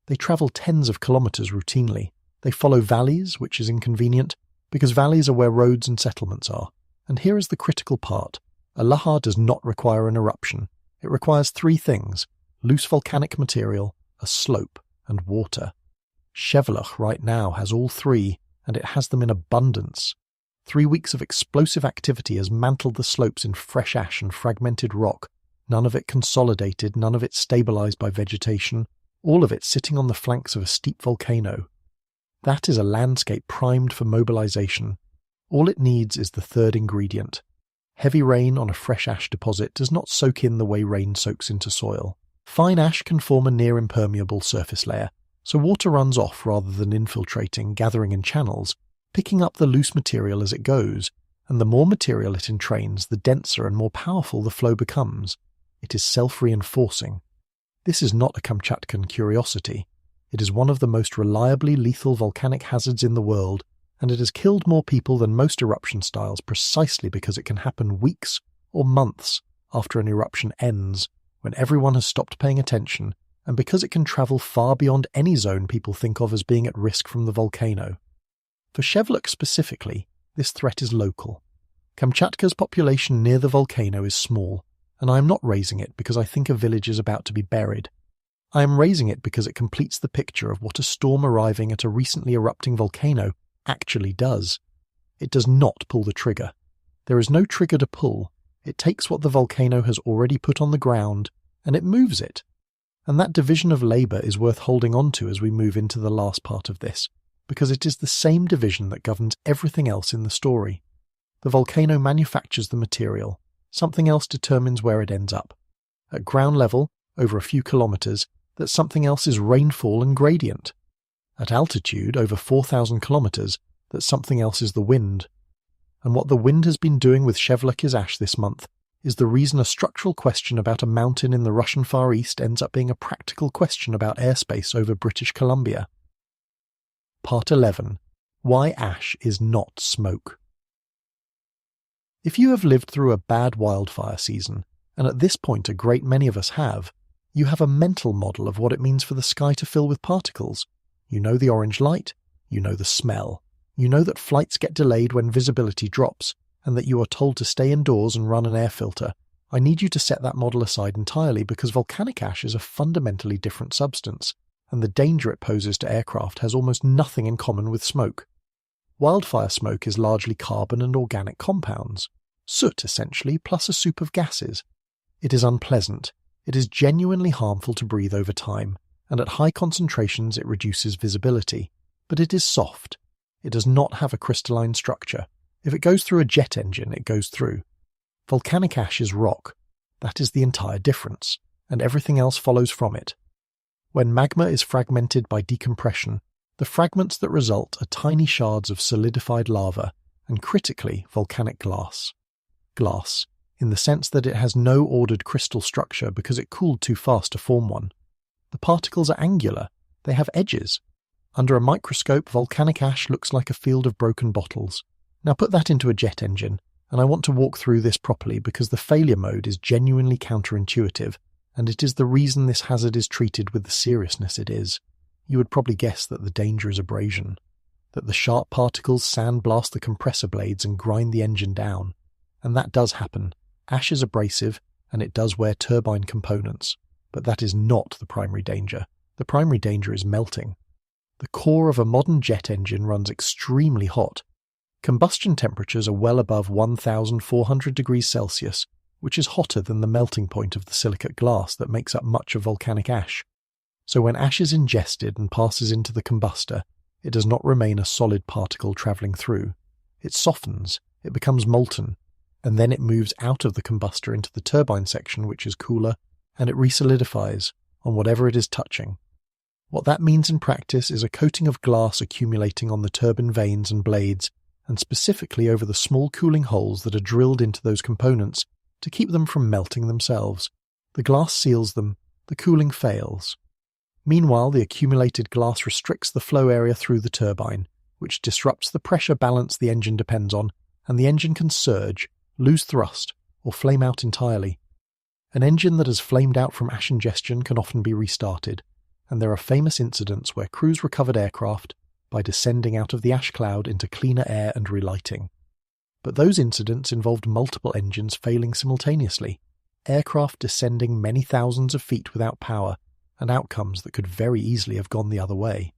[SPEAKER 1] They travel tens of kilometers routinely. They follow valleys, which is inconvenient, because valleys are where roads and settlements are. And here is the critical part. A lahar does not require an eruption. It requires 3 things: loose volcanic material, a slope, and water. Sheveluch right now has all 3, and it has them in abundance. 3 weeks of explosive activity has mantled the slopes in fresh ash and fragmented rock, none of it consolidated, none of it stabilized by vegetation, all of it sitting on the flanks of a steep volcano. That is a landscape primed for mobilization. All it needs is the third ingredient. Heavy rain on a fresh ash deposit does not soak in the way rain soaks into soil. Fine ash can form a near-impermeable surface layer, so water runs off rather than infiltrating, gathering in channels, picking up the loose material as it goes, and the more material it entrains, the denser and more powerful the flow becomes. It is self-reinforcing. This is not a Kamchatkan curiosity. It is one of the most reliably lethal volcanic hazards in the world, and it has killed more people than most eruption styles precisely because it can happen weeks or months after an eruption ends, when everyone has stopped paying attention, and because it can travel far beyond any zone people think of as being at risk from the volcano. For Sheveluch specifically, this threat is local. Kamchatka's population near the volcano is small, and I am not raising it because I think a village is about to be buried. I am raising it because it completes the picture of what a storm arriving at a recently erupting volcano actually does. It does not pull the trigger. There is no trigger to pull. It takes what the volcano has already put on the ground, and it moves it. And that division of labour is worth holding on to as we move into the last part of this, because it is the same division that governs everything else in the story. The volcano manufactures the material. Something else determines where it ends up. At ground level, over a few kilometres, that something else is rainfall and gradient. At altitude, over 4,000 kilometres, that something else is the wind. And what the wind has been doing with Sheveluch's ash this month is the reason a structural question about a mountain in the Russian Far East ends up being a practical question about airspace over British Columbia. Part 11. Why ash is not smoke. If you have lived through a bad wildfire season, and at this point a great many of us have, you have a mental model of what it means for the sky to fill with particles. You know the orange light, You know the smell. You know that flights get delayed when visibility drops, and that you are told to stay indoors and run an air filter. I need you to set that model aside entirely because volcanic ash is a fundamentally different substance, and the danger it poses to aircraft has almost nothing in common with smoke. Wildfire smoke is largely carbon and organic compounds. Soot, essentially, plus a soup of gases. It is unpleasant. It is genuinely harmful to breathe over time, and at high concentrations it reduces visibility. But it is soft. It does not have a crystalline structure. If it goes through a jet engine, it goes through. Volcanic ash is rock. That is the entire difference, and everything else follows from it. When magma is fragmented by decompression, the fragments that result are tiny shards of solidified lava, and critically, volcanic glass. Glass, in the sense that it has no ordered crystal structure because it cooled too fast to form one. The particles are angular. They have edges. Under a microscope, volcanic ash looks like a field of broken bottles. Now put that into a jet engine, and I want to walk through this properly because the failure mode is genuinely counterintuitive, and it is the reason this hazard is treated with the seriousness it is. You would probably guess that the danger is abrasion, that the sharp particles sandblast the compressor blades and grind the engine down. And that does happen. Ash is abrasive, and it does wear turbine components. But that is not the primary danger. The primary danger is melting. The core of a modern jet engine runs extremely hot. Combustion temperatures are well above 1,400 degrees Celsius, which is hotter than the melting point of the silicate glass that makes up much of volcanic ash. So when ash is ingested and passes into the combustor, it does not remain a solid particle travelling through. It softens, it becomes molten, and then it moves out of the combustor into the turbine section, which is cooler, and it resolidifies on whatever it is touching. What that means in practice is a coating of glass accumulating on the turbine vanes and blades, and specifically over the small cooling holes that are drilled into those components to keep them from melting themselves. The glass seals them, the cooling fails. Meanwhile, the accumulated glass restricts the flow area through the turbine, which disrupts the pressure balance the engine depends on, and the engine can surge, lose thrust, or flame out entirely. An engine that has flamed out from ash ingestion can often be restarted, and there are famous incidents where crews recovered aircraft by descending out of the ash cloud into cleaner air and relighting. But those incidents involved multiple engines failing simultaneously, aircraft descending many thousands of feet without power, and outcomes that could very easily have gone the other way.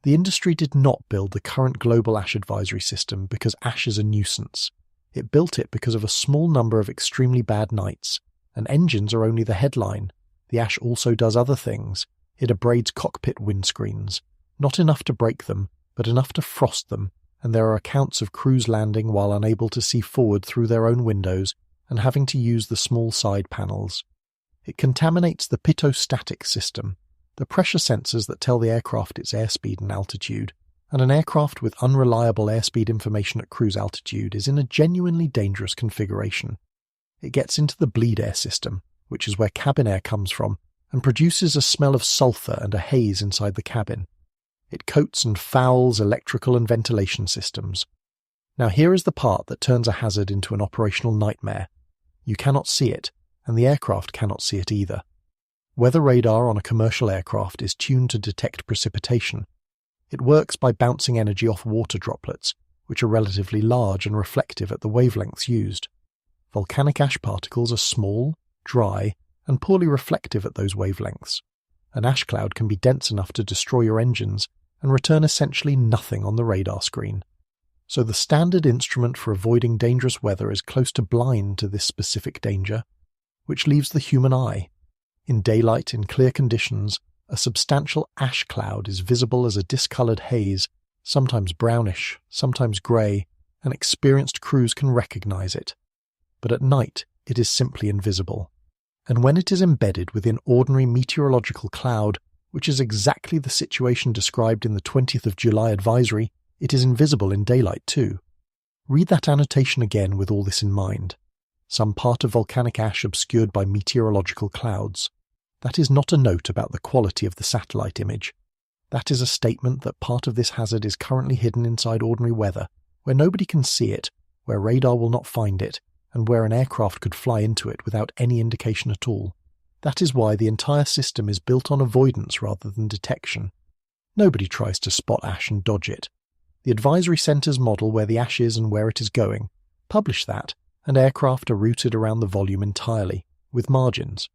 [SPEAKER 1] The industry did not build the current global ash advisory system because ash is a nuisance. It built it because of a small number of extremely bad nights, and engines are only the headline. The ash also does other things. It abrades cockpit windscreens, not enough to break them, but enough to frost them, and there are accounts of crews landing while unable to see forward through their own windows and having to use the small side panels. It contaminates the pitot-static system, the pressure sensors that tell the aircraft its airspeed and altitude, and an aircraft with unreliable airspeed information at cruise altitude is in a genuinely dangerous configuration. It gets into the bleed air system, which is where cabin air comes from, and produces a smell of sulfur and a haze inside the cabin. It coats and fouls electrical and ventilation systems. Now here is the part that turns a hazard into an operational nightmare. You cannot see it, and the aircraft cannot see it either. Weather radar on a commercial aircraft is tuned to detect precipitation. It works by bouncing energy off water droplets, which are relatively large and reflective at the wavelengths used. Volcanic ash particles are small, dry, and poorly reflective at those wavelengths. An ash cloud can be dense enough to destroy your engines and return essentially nothing on the radar screen. So the standard instrument for avoiding dangerous weather is close to blind to this specific danger, which leaves the human eye. In daylight, in clear conditions, a substantial ash cloud is visible as a discoloured haze, sometimes brownish, sometimes grey, and experienced crews can recognise it. But at night, it is simply invisible. And when it is embedded within ordinary meteorological cloud, which is exactly the situation described in the 20th of July advisory, it is invisible in daylight too. Read that annotation again with all this in mind. Some part of volcanic ash obscured by meteorological clouds. That is not a note about the quality of the satellite image. That is a statement that part of this hazard is currently hidden inside ordinary weather, where nobody can see it, where radar will not find it, and where an aircraft could fly into it without any indication at all. That is why the entire system is built on avoidance rather than detection. Nobody tries to spot ash and dodge it. The advisory centres model where the ash is and where it is going, publish that, and aircraft are routed around the volume entirely, with margins.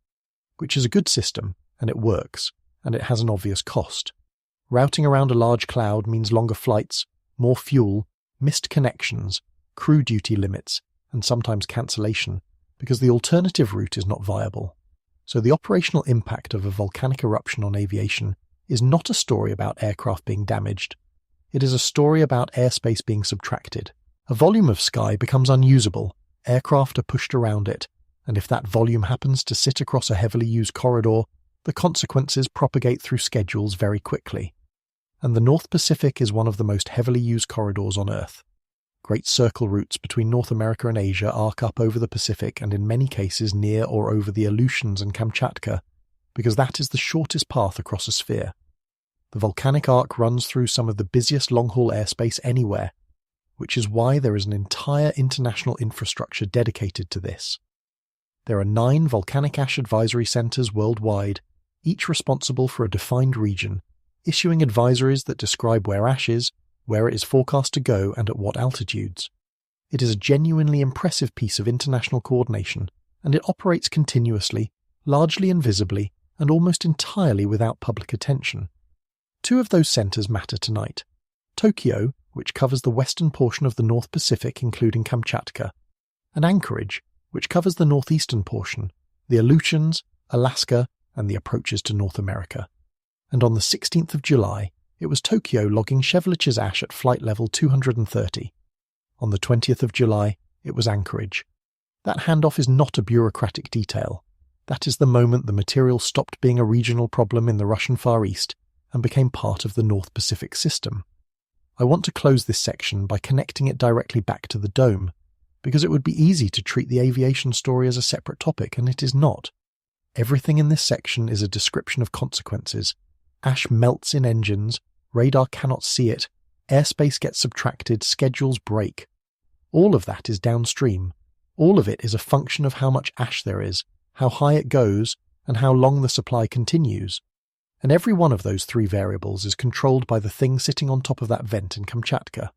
[SPEAKER 1] Which is a good system, and it works, and it has an obvious cost. Routing around a large cloud means longer flights, more fuel, missed connections, crew duty limits, and sometimes cancellation, because the alternative route is not viable. So the operational impact of a volcanic eruption on aviation is not a story about aircraft being damaged. It is a story about airspace being subtracted. A volume of sky becomes unusable, aircraft are pushed around it, and if that volume happens to sit across a heavily used corridor, the consequences propagate through schedules very quickly. And the North Pacific is one of the most heavily used corridors on Earth. Great circle routes between North America and Asia arc up over the Pacific and in many cases near or over the Aleutians and Kamchatka, because that is the shortest path across a sphere. The volcanic arc runs through some of the busiest long-haul airspace anywhere, which is why there is an entire international infrastructure dedicated to this. There are 9 volcanic ash advisory centres worldwide, each responsible for a defined region, issuing advisories that describe where ash is, where it is forecast to go and at what altitudes. It is a genuinely impressive piece of international coordination, and it operates continuously, largely invisibly, and almost entirely without public attention. 2 of those centres matter tonight. Tokyo, which covers the western portion of the North Pacific including Kamchatka, and Anchorage, which covers the northeastern portion, the Aleutians, Alaska, and the approaches to North America. And on the 16th of July, it was Tokyo logging Sheveluch's ash at flight level 230. On the 20th of July, it was Anchorage. That handoff is not a bureaucratic detail. That is the moment the material stopped being a regional problem in the Russian Far East and became part of the North Pacific system. I want to close this section by connecting it directly back to the dome, because it would be easy to treat the aviation story as a separate topic, and it is not. Everything in this section is a description of consequences. Ash melts in engines, radar cannot see it, airspace gets subtracted, schedules break. All of that is downstream. All of it is a function of how much ash there is, how high it goes, and how long the supply continues. And every one of those 3 variables is controlled by the thing sitting on top of that vent in Kamchatka.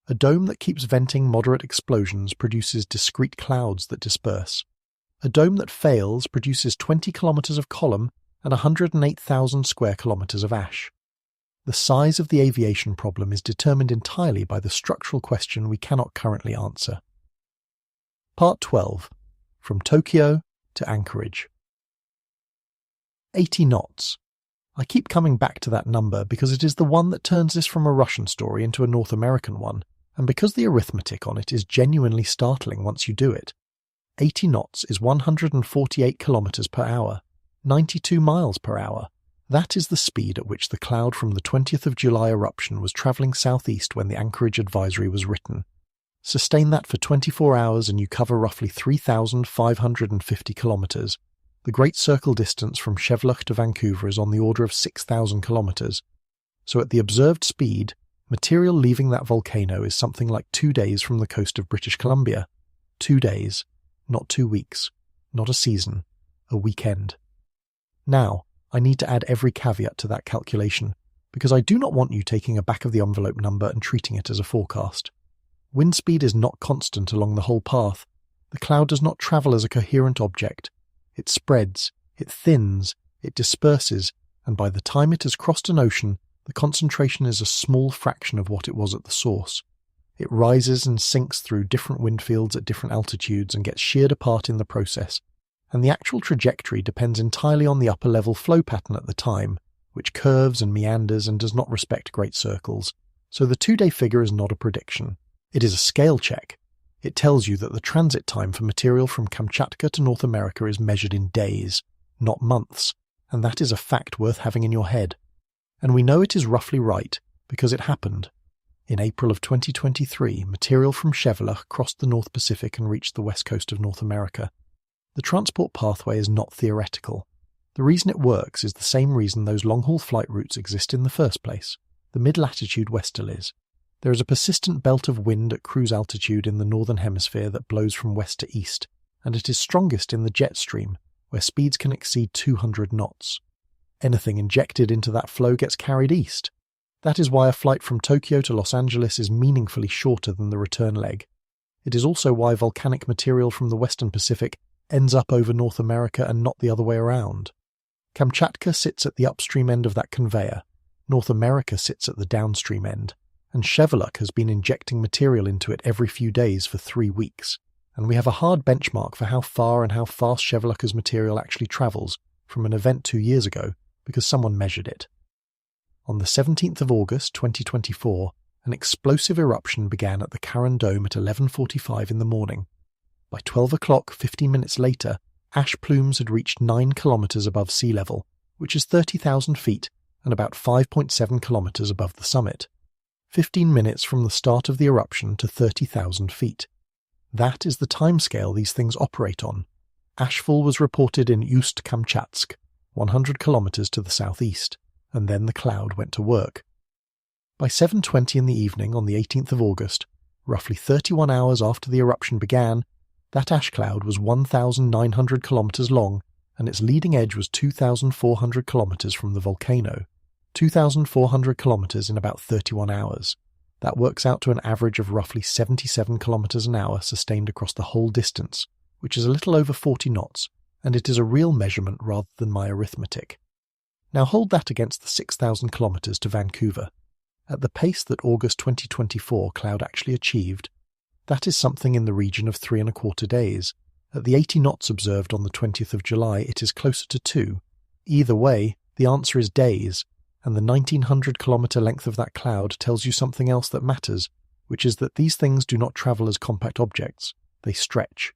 [SPEAKER 1] A dome that keeps venting moderate explosions produces discrete clouds that disperse. A dome that fails produces 20 kilometers of column and 108,000 square kilometers of ash. The size of the aviation problem is determined entirely by the structural question we cannot currently answer. Part 12. From Tokyo to Anchorage. 80 knots. I keep coming back to that number because it is the one that turns this from a Russian story into a North American one, and because the arithmetic on it is genuinely startling once you do it. 80 knots is 148 kilometers per hour, 92 miles per hour. That is the speed at which the cloud from the 20th of July eruption was travelling southeast when the Anchorage advisory was written. Sustain that for 24 hours and you cover roughly 3,550 kilometers. The Great Circle distance from Sheveluch to Vancouver is on the order of 6,000 kilometers. So at the observed speed, material leaving that volcano is something like 2 days from the coast of British Columbia. 2 days, not 2 weeks, not a season, a weekend. Now, I need to add every caveat to that calculation, because I do not want you taking a back-of-the-envelope number and treating it as a forecast. Wind speed is not constant along the whole path. The cloud does not travel as a coherent object. It spreads, it thins, it disperses, and by the time it has crossed an ocean, the concentration is a small fraction of what it was at the source. It rises and sinks through different wind fields at different altitudes and gets sheared apart in the process, and the actual trajectory depends entirely on the upper-level flow pattern at the time, which curves and meanders and does not respect great circles, so the 2-day figure is not a prediction. It is a scale check. It tells you that the transit time for material from Kamchatka to North America is measured in days, not months, and that is a fact worth having in your head. And we know it is roughly right, because it happened. In April of 2023, material from Sheveluch crossed the North Pacific and reached the west coast of North America. The transport pathway is not theoretical. The reason it works is the same reason those long-haul flight routes exist in the first place, the mid-latitude westerlies. There is a persistent belt of wind at cruise altitude in the northern hemisphere that blows from west to east, and it is strongest in the jet stream, where speeds can exceed 200 knots. Anything injected into that flow gets carried east. That is why a flight from Tokyo to Los Angeles is meaningfully shorter than the return leg. It is also why volcanic material from the Western Pacific ends up over North America and not the other way around. Kamchatka sits at the upstream end of that conveyor, North America sits at the downstream end, and Sheveluch has been injecting material into it every few days for 3 weeks. And we have a hard benchmark for how far and how fast Sheveluch's material actually travels from an event 2 years ago, because someone measured it. On the 17th of August 2024, an explosive eruption began at the Karen Dome at 11:45 in the morning. By 12 o'clock, 15 minutes later, ash plumes had reached 9 kilometers above sea level, which is 30,000 feet and about 5.7 kilometers above the summit. 15 minutes from the start of the eruption to 30,000 feet. That is the timescale these things operate on. Ashfall was reported in Ust-Kamchatsk, 100 kilometers to the southeast, and then the cloud went to work. By 7:20 in the evening on the 18th of August, roughly 31 hours after the eruption began, that ash cloud was 1,900 kilometers long, and its leading edge was 2,400 kilometers from the volcano. 2,400 kilometers in about 31 hours. That works out to an average of roughly 77 kilometers an hour sustained across the whole distance, which is a little over 40 knots, and it is a real measurement rather than my arithmetic. Now hold that against the 6,000 kilometers to Vancouver. At the pace that August 2024 cloud actually achieved, that is something in the region of 3¼ days. At the 80 knots observed on the 20th of July, it is closer to 2. Either way, the answer is days, and the 1,900-kilometer length of that cloud tells you something else that matters, which is that these things do not travel as compact objects, they stretch.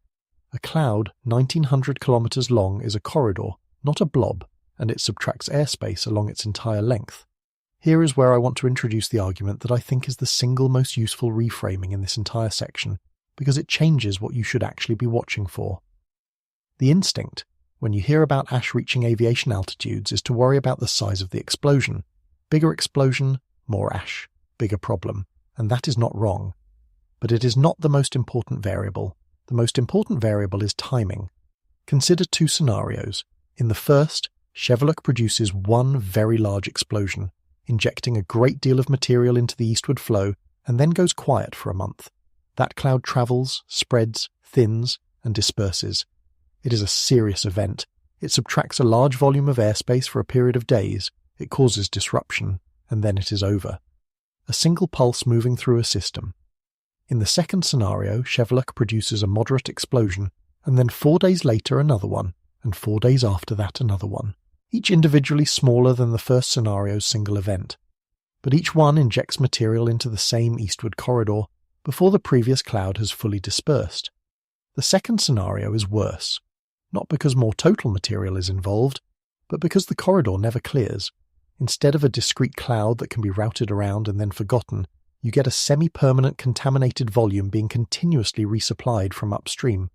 [SPEAKER 1] A cloud 1,900 kilometers long is a corridor, not a blob, and it subtracts airspace along its entire length. Here is where I want to introduce the argument that I think is the single most useful reframing in this entire section, because it changes what you should actually be watching for. The instinct, when you hear about ash reaching aviation altitudes, is to worry about the size of the explosion. Bigger explosion, more ash, bigger problem, and that is not wrong. But it is not the most important variable. The most important variable is timing. Consider 2 scenarios. In the first, Sheveluch produces one very large explosion, injecting a great deal of material into the eastward flow, and then goes quiet for a month. That cloud travels, spreads, thins, and disperses. It is a serious event. It subtracts a large volume of airspace for a period of days, it causes disruption, and then it is over. A single pulse moving through a system. In the second scenario, Sheveluch produces a moderate explosion, and then 4 days later another one, and 4 days after that another one, each individually smaller than the first scenario's single event. But each one injects material into the same eastward corridor before the previous cloud has fully dispersed. The second scenario is worse, not because more total material is involved, but because the corridor never clears. Instead of a discrete cloud that can be routed around and then forgotten, you get a semi-permanent contaminated volume being continuously resupplied from upstream.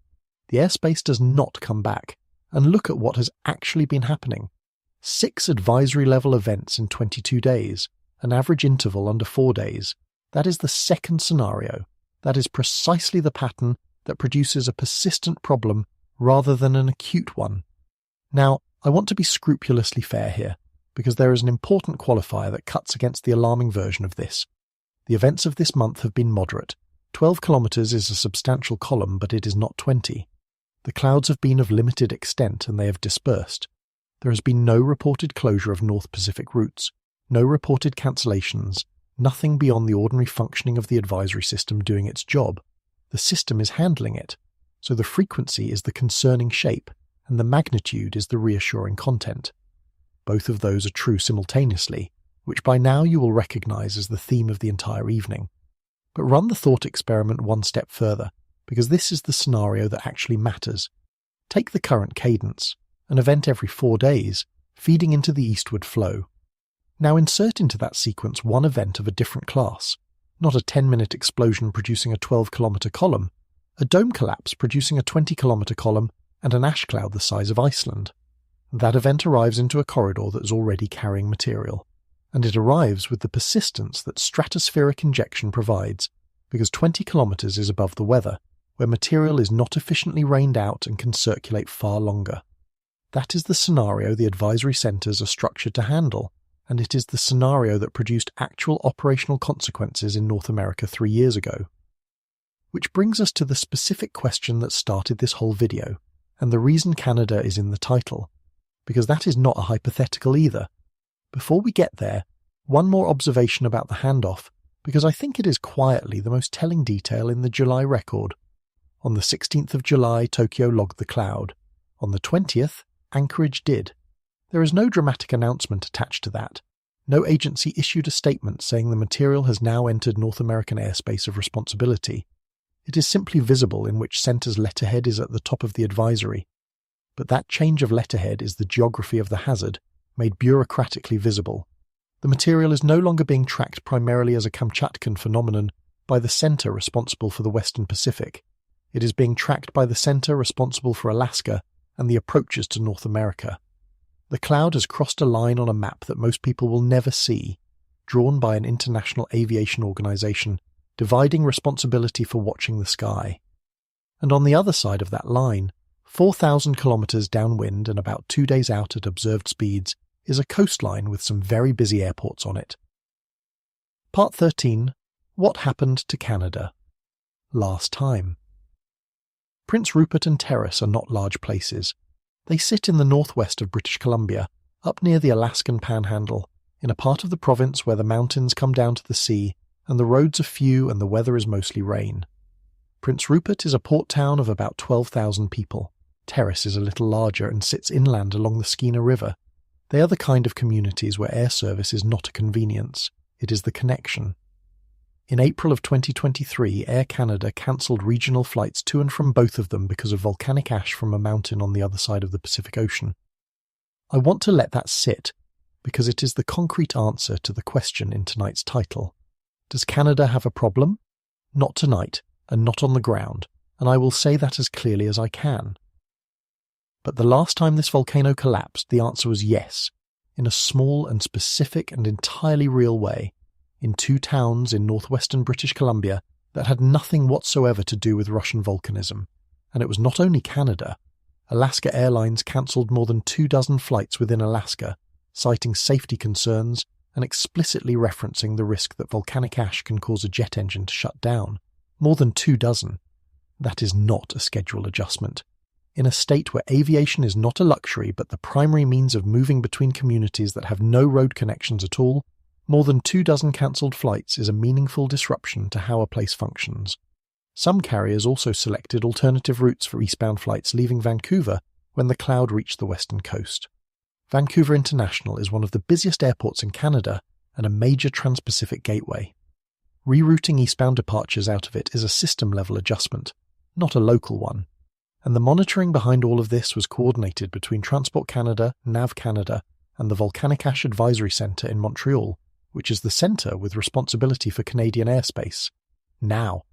[SPEAKER 1] The airspace does not come back, and look at what has actually been happening. 6 advisory-level events in 22 days, an average interval under 4 days. That is the second scenario. That is precisely the pattern that produces a persistent problem rather than an acute one. Now, I want to be scrupulously fair here, because there is an important qualifier that cuts against the alarming version of this. The events of this month have been moderate. 12 kilometers is a substantial column, but it is not 20. The clouds have been of limited extent and they have dispersed. There has been no reported closure of North Pacific routes, no reported cancellations, nothing beyond the ordinary functioning of the advisory system doing its job. The system is handling it, so the frequency is the concerning shape, and the magnitude is the reassuring content. Both of those are true simultaneously, which by now you will recognize as the theme of the entire evening. But run the thought experiment one step further, because this is the scenario that actually matters. Take the current cadence, an event every 4 days, feeding into the eastward flow. Now insert into that sequence one event of a different class, not a 10-minute explosion producing a 12-kilometer column, a dome collapse producing a 20-kilometer column, and an ash cloud the size of Iceland. That event arrives into a corridor that is already carrying material, and it arrives with the persistence that stratospheric injection provides, because 20 kilometers is above the weather, where material is not efficiently rained out and can circulate far longer. That is the scenario the advisory centres are structured to handle, and it is the scenario that produced actual operational consequences in North America 3 years ago. Which brings us to the specific question that started this whole video, and the reason Canada is in the title, because that is not a hypothetical either. Before we get there, one more observation about the handoff, because I think it is quietly the most telling detail in the July record. On the 16th of July, Tokyo logged the cloud. On the 20th, Anchorage did. There is no dramatic announcement attached to that. No agency issued a statement saying the material has now entered North American airspace of responsibility. It is simply visible in which centre's letterhead is at the top of the advisory. But that change of letterhead is the geography of the hazard, made bureaucratically visible. The material is no longer being tracked primarily as a Kamchatkan phenomenon by the centre responsible for the Western Pacific. It is being tracked by the centre responsible for Alaska and the approaches to North America. The cloud has crossed a line on a map that most people will never see, drawn by an international aviation organisation, dividing responsibility for watching the sky. And on the other side of that line, 4,000 kilometres downwind and about 2 days out at observed speeds, is a coastline with some very busy airports on it. Part 13. What happened to Canada? Last time. Prince Rupert and Terrace are not large places. They sit in the northwest of British Columbia, up near the Alaskan Panhandle, in a part of the province where the mountains come down to the sea and the roads are few and the weather is mostly rain. Prince Rupert is a port town of about 12,000 people. Terrace is a little larger and sits inland along the Skeena River. They are the kind of communities where air service is not a convenience, it is the connection. In April of 2023, Air Canada cancelled regional flights to and from both of them because of volcanic ash from a mountain on the other side of the Pacific Ocean. I want to let that sit, because it is the concrete answer to the question in tonight's title. Does Canada have a problem? Not tonight, and not on the ground, and I will say that as clearly as I can. But the last time this volcano collapsed, the answer was yes, in a small and specific and entirely real way, in 2 towns in northwestern British Columbia that had nothing whatsoever to do with Russian volcanism. And it was not only Canada. Alaska Airlines cancelled more than 24 flights within Alaska, citing safety concerns and explicitly referencing the risk that volcanic ash can cause a jet engine to shut down. More than 24. That is not a schedule adjustment. In a state where aviation is not a luxury but the primary means of moving between communities that have no road connections at all, more than 24 cancelled flights is a meaningful disruption to how a place functions. Some carriers also selected alternative routes for eastbound flights leaving Vancouver when the cloud reached the western coast. Vancouver International is one of the busiest airports in Canada and a major trans-Pacific gateway. Rerouting eastbound departures out of it is a system-level adjustment, not a local one. And the monitoring behind all of this was coordinated between Transport Canada, NAV Canada, and the Volcanic Ash Advisory Centre in Montreal, which is the centre with responsibility for Canadian airspace. Now,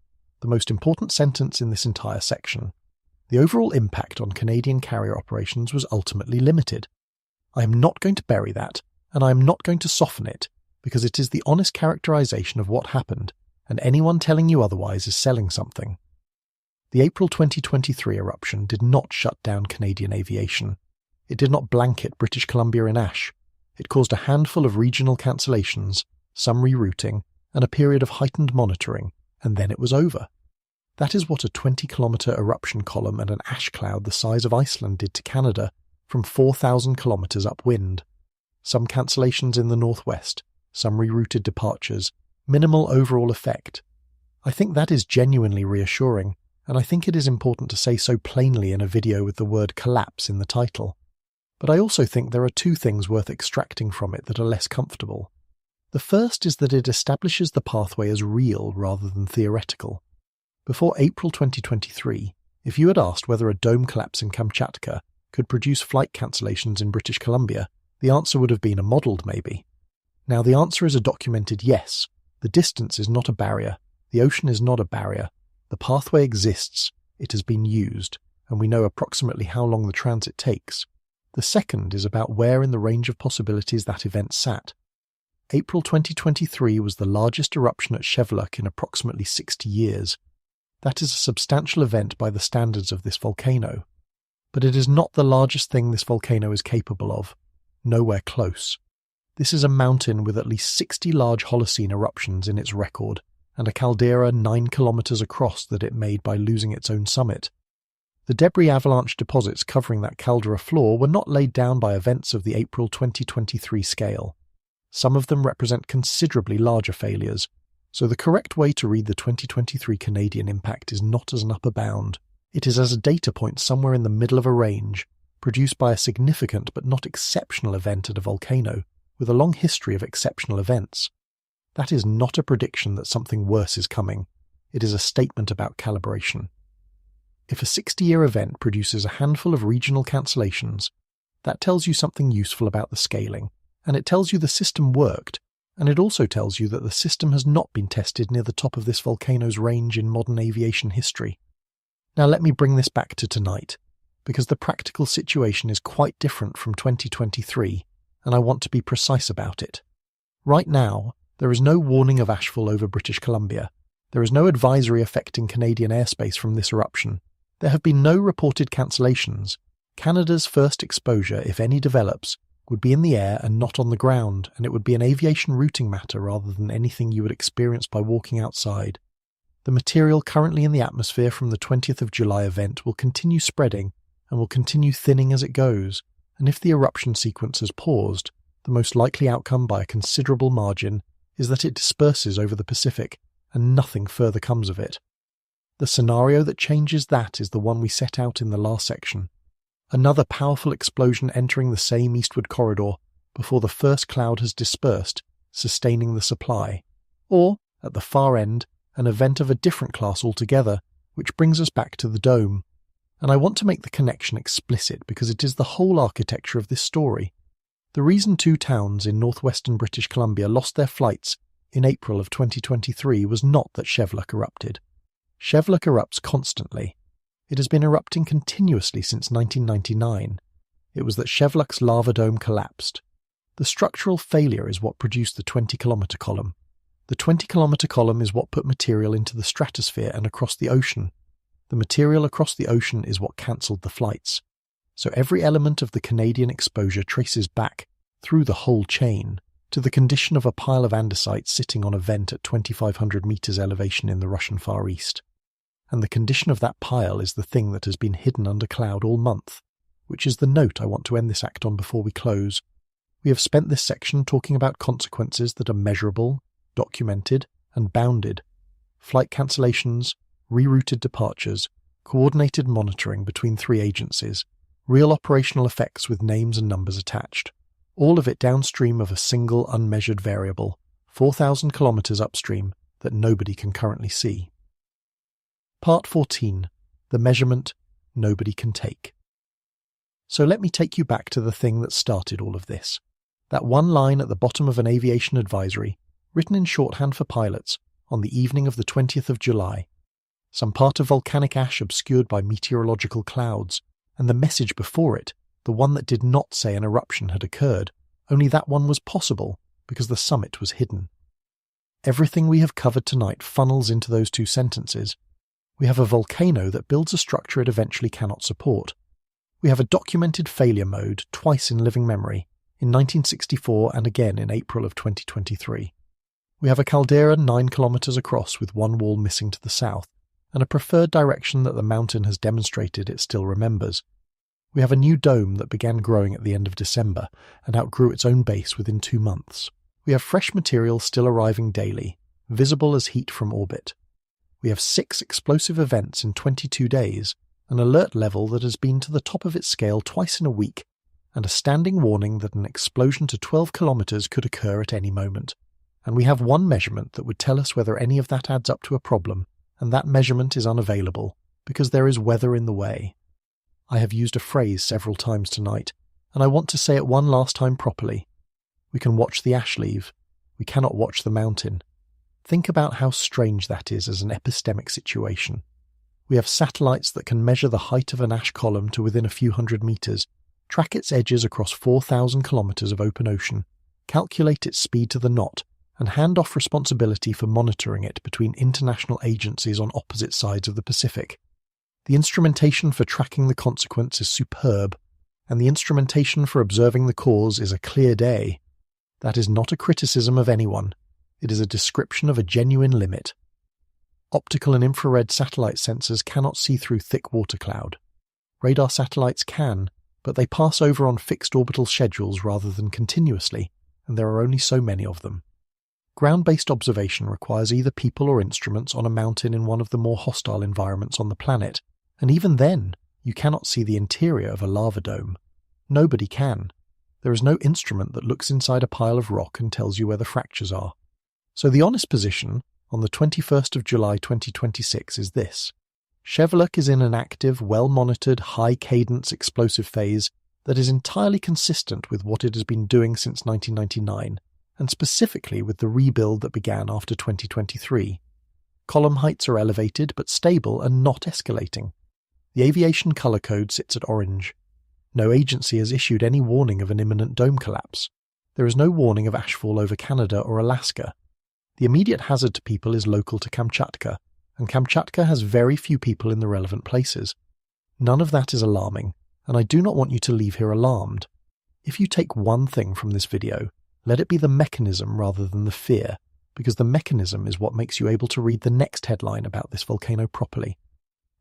[SPEAKER 1] the most important sentence in this entire section. The overall impact on Canadian carrier operations was ultimately limited. I am not going to bury that, and I am not going to soften it, because it is the honest characterization of what happened, and anyone telling you otherwise is selling something. The April 2023 eruption did not shut down Canadian aviation. It did not blanket British Columbia in ash. It caused a handful of regional cancellations, some rerouting, and a period of heightened monitoring, and then it was over. That is what a 20-kilometre eruption column and an ash cloud the size of Iceland did to Canada from 4,000 kilometres upwind. Some cancellations in the northwest, some rerouted departures, minimal overall effect. I think that is genuinely reassuring, and I think it is important to say so plainly in a video with the word collapse in the title. But I also think there are 2 things worth extracting from it that are less comfortable. The first is that it establishes the pathway as real rather than theoretical. Before April 2023, if you had asked whether a dome collapse in Kamchatka could produce flight cancellations in British Columbia, the answer would have been a modelled maybe. Now the answer is a documented yes. The distance is not a barrier. The ocean is not a barrier. The pathway exists, it has been used, and we know approximately how long the transit takes. The second is about where in the range of possibilities that event sat. April 2023 was the largest eruption at Sheveluch in approximately 60 years. That is a substantial event by the standards of this volcano. But it is not the largest thing this volcano is capable of. Nowhere close. This is a mountain with at least 60 large Holocene eruptions in its record, and a caldera 9 kilometers across that it made by losing its own summit. The debris avalanche deposits covering that caldera floor were not laid down by events of the April 2023 scale. Some of them represent considerably larger failures, so the correct way to read the 2023 Canadian impact is not as an upper bound. It is as a data point somewhere in the middle of a range, produced by a significant but not exceptional event at a volcano, with a long history of exceptional events. That is not a prediction that something worse is coming. It is a statement about calibration. If a 60-year event produces a handful of regional cancellations, that tells you something useful about the scaling, and it tells you the system worked, and it also tells you that the system has not been tested near the top of this volcano's range in modern aviation history. Now let me bring this back to tonight, because the practical situation is quite different from 2023, and I want to be precise about it. Right now, there is no warning of ashfall over British Columbia. There is no advisory affecting Canadian airspace from this eruption. There have been no reported cancellations. Canada's first exposure, if any develops, would be in the air and not on the ground, and it would be an aviation routing matter rather than anything you would experience by walking outside. The material currently in the atmosphere from the 20th of July event will continue spreading and will continue thinning as it goes, and if the eruption sequence has paused, the most likely outcome by a considerable margin is that it disperses over the Pacific and nothing further comes of it. The scenario that changes that is the one we set out in the last section. Another powerful explosion entering the same eastward corridor before the first cloud has dispersed, sustaining the supply. Or, at the far end, an event of a different class altogether, which brings us back to the dome. And I want to make the connection explicit because it is the whole architecture of this story. The reason 2 towns in northwestern British Columbia lost their flights in April of 2023 was not that Sheveluch erupted. Sheveluch erupts constantly. It has been erupting continuously since 1999. It was that Sheveluch's lava dome collapsed. The structural failure is what produced the 20-kilometre column. The 20-kilometre column is what put material into the stratosphere and across the ocean. The material across the ocean is what cancelled the flights. So every element of the Canadian exposure traces back, through the whole chain, to the condition of a pile of andesite sitting on a vent at 2,500 metres elevation in the Russian Far East. And the condition of that pile is the thing that has been hidden under cloud all month, which is the note I want to end this act on before we close. We have spent this section talking about consequences that are measurable, documented, and bounded. Flight cancellations, rerouted departures, coordinated monitoring between 3 agencies, real operational effects with names and numbers attached. All of it downstream of a single unmeasured variable, 4,000 kilometres upstream, that nobody can currently see. Part 14. The measurement nobody can take. So let me take you back to the thing that started all of this. That one line at the bottom of an aviation advisory, written in shorthand for pilots, on the evening of the 20th of July. Some part of volcanic ash obscured by meteorological clouds, and the message before it, the one that did not say an eruption had occurred, only that one was possible because the summit was hidden. Everything we have covered tonight funnels into those 2 sentences. We have a volcano that builds a structure it eventually cannot support. We have a documented failure mode twice in living memory, in 1964 and again in April of 2023. We have a caldera 9 kilometres across with one wall missing to the south, and a preferred direction that the mountain has demonstrated it still remembers. We have a new dome that began growing at the end of December and outgrew its own base within 2 months. We have fresh material still arriving daily, visible as heat from orbit. We have 6 explosive events in 22 days, an alert level that has been to the top of its scale twice in a week, and a standing warning that an explosion to 12 kilometres could occur at any moment. And we have one measurement that would tell us whether any of that adds up to a problem, and that measurement is unavailable, because there is weather in the way. I have used a phrase several times tonight, and I want to say it one last time properly. We can watch the ash leave. We cannot watch the mountain. Think about how strange that is as an epistemic situation. We have satellites that can measure the height of an ash column to within a few hundred metres, track its edges across 4,000 kilometres of open ocean, calculate its speed to the knot, and hand off responsibility for monitoring it between international agencies on opposite sides of the Pacific. The instrumentation for tracking the consequence is superb, and the instrumentation for observing the cause is a clear day. That is not a criticism of anyone. It is a description of a genuine limit. Optical and infrared satellite sensors cannot see through thick water cloud. Radar satellites can, but they pass over on fixed orbital schedules rather than continuously, and there are only so many of them. Ground-based observation requires either people or instruments on a mountain in one of the more hostile environments on the planet, and even then, you cannot see the interior of a lava dome. Nobody can. There is no instrument that looks inside a pile of rock and tells you where the fractures are. So the honest position, on the 21st of July 2026, is this. Sheveluch is in an active, well-monitored, high-cadence explosive phase that is entirely consistent with what it has been doing since 1999, and specifically with the rebuild that began after 2023. Column heights are elevated but stable and not escalating. The aviation color code sits at orange. No agency has issued any warning of an imminent dome collapse. There is no warning of ashfall over Canada or Alaska. The immediate hazard to people is local to Kamchatka, and Kamchatka has very few people in the relevant places. None of that is alarming, and I do not want you to leave here alarmed. If you take one thing from this video, let it be the mechanism rather than the fear, because the mechanism is what makes you able to read the next headline about this volcano properly.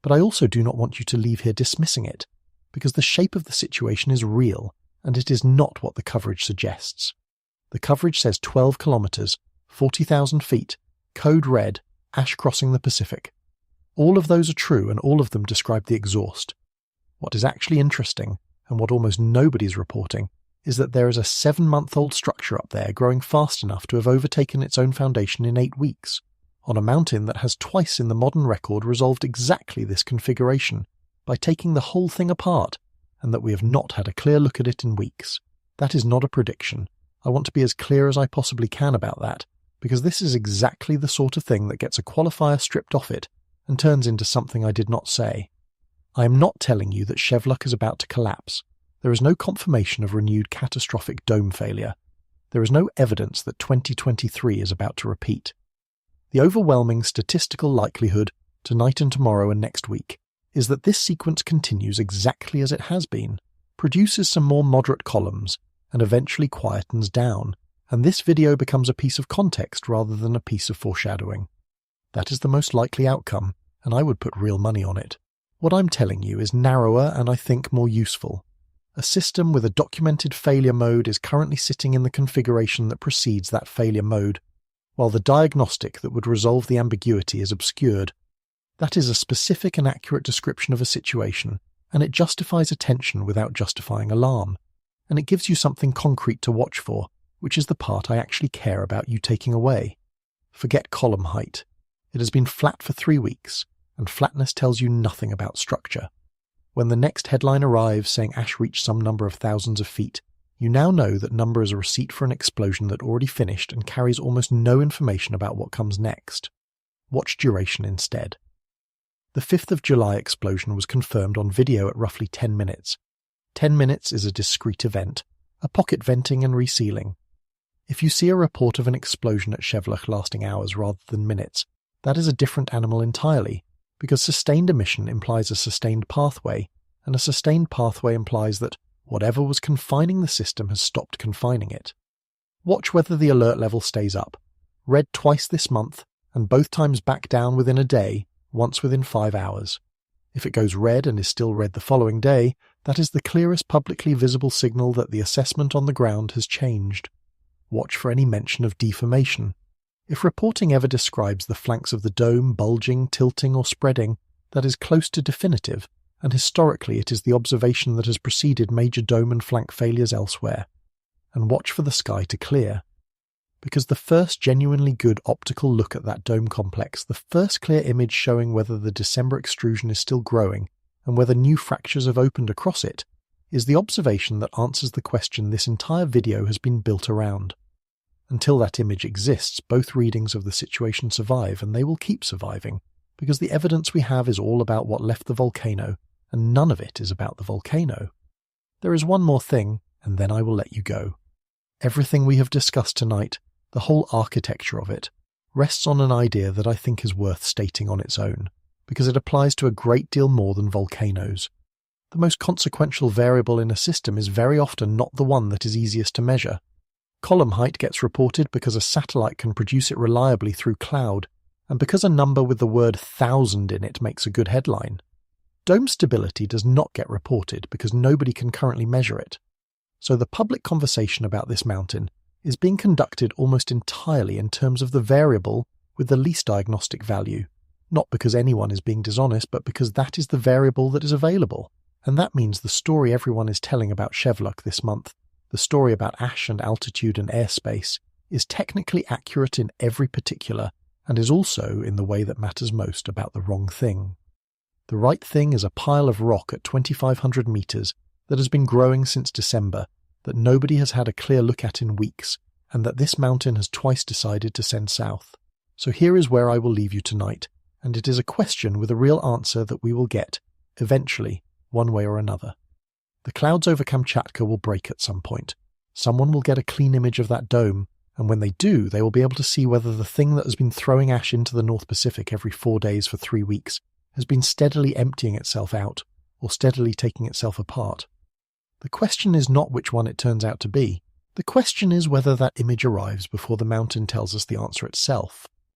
[SPEAKER 1] But I also do not want you to leave here dismissing it, because the shape of the situation is real, and it is not what the coverage suggests. The coverage says 12 kilometers, 40,000 feet, code red, ash crossing the Pacific. All of those are true, and all of them describe the exhaust. What is actually interesting, and what almost nobody is reporting, is that there is a 7-month-old structure up there growing fast enough to have overtaken its own foundation in 8 weeks, on a mountain that has twice in the modern record resolved exactly this configuration, by taking the whole thing apart, and that we have not had a clear look at it in weeks. That is not a prediction. I want to be as clear as I possibly can about that, because this is exactly the sort of thing that gets a qualifier stripped off it and turns into something I did not say. I am not telling you that Sheveluch is about to collapse. There is no confirmation of renewed catastrophic dome failure. There is no evidence that 2023 is about to repeat. The overwhelming statistical likelihood, tonight and tomorrow and next week, is that this sequence continues exactly as it has been, produces some more moderate columns, and eventually quietens down, and this video becomes a piece of context rather than a piece of foreshadowing. That is the most likely outcome, and I would put real money on it. What I'm telling you is narrower and I think more useful. A system with a documented failure mode is currently sitting in the configuration that precedes that failure mode, while the diagnostic that would resolve the ambiguity is obscured. That is a specific and accurate description of a situation, and it justifies attention without justifying alarm, and it gives you something concrete to watch for, which is the part I actually care about you taking away. Forget column height. It has been flat for 3 weeks, and flatness tells you nothing about structure. When the next headline arrives saying ash reached some number of thousands of feet, you now know that number is a receipt for an explosion that already finished and carries almost no information about what comes next. Watch duration instead. The 5th of July explosion was confirmed on video at roughly 10 minutes. 10 minutes is a discrete event, a pocket venting and resealing. If you see a report of an explosion at Sheveluch lasting hours rather than minutes, that is a different animal entirely, because sustained emission implies a sustained pathway, and a sustained pathway implies that whatever was confining the system has stopped confining it. Watch whether the alert level stays up. Red twice this month, and both times back down within a day, once within 5 hours. If it goes red and is still red the following day, that is the clearest publicly visible signal that the assessment on the ground has changed. Watch for any mention of deformation. If reporting ever describes the flanks of the dome bulging, tilting or spreading, that is close to definitive, and historically it is the observation that has preceded major dome and flank failures elsewhere. And watch for the sky to clear. Because the first genuinely good optical look at that dome complex, the first clear image showing whether the December extrusion is still growing, and whether new fractures have opened across it, is the observation that answers the question this entire video has been built around. Until that image exists, both readings of the situation survive, and they will keep surviving, because the evidence we have is all about what left the volcano, and none of it is about the volcano. There is one more thing, and then I will let you go. Everything we have discussed tonight, the whole architecture of it, rests on an idea that I think is worth stating on its own. because it applies to a great deal more than volcanoes. The most consequential variable in a system is very often not the one that is easiest to measure. Column height gets reported because a satellite can produce it reliably through cloud, and because a number with the word 1,000 in it makes a good headline. Dome stability does not get reported because nobody can currently measure it. So the public conversation about this mountain is being conducted almost entirely in terms of the variable with the least diagnostic value, not because anyone is being dishonest, but because that is the variable that is available. And that means the story everyone is telling about Sheveluch this month, the story about ash and altitude and airspace, is technically accurate in every particular, and is also, in the way that matters most, about the wrong thing. The right thing is a pile of rock at 2,500 meters that has been growing since December, that nobody has had a clear look at in weeks, and that this mountain has twice decided to send south. So here is where I will leave you tonight, and it is a question with a real answer that we will get, eventually, one way or another. The clouds over Kamchatka will break at some point. Someone will get a clean image of that dome, and when they do, they will be able to see whether the thing that has been throwing ash into the North Pacific every 4 days for 3 weeks has been steadily emptying itself out, or steadily taking itself apart. The question is not which one it turns out to be. The question is whether that image arrives before the mountain tells us the answer itself.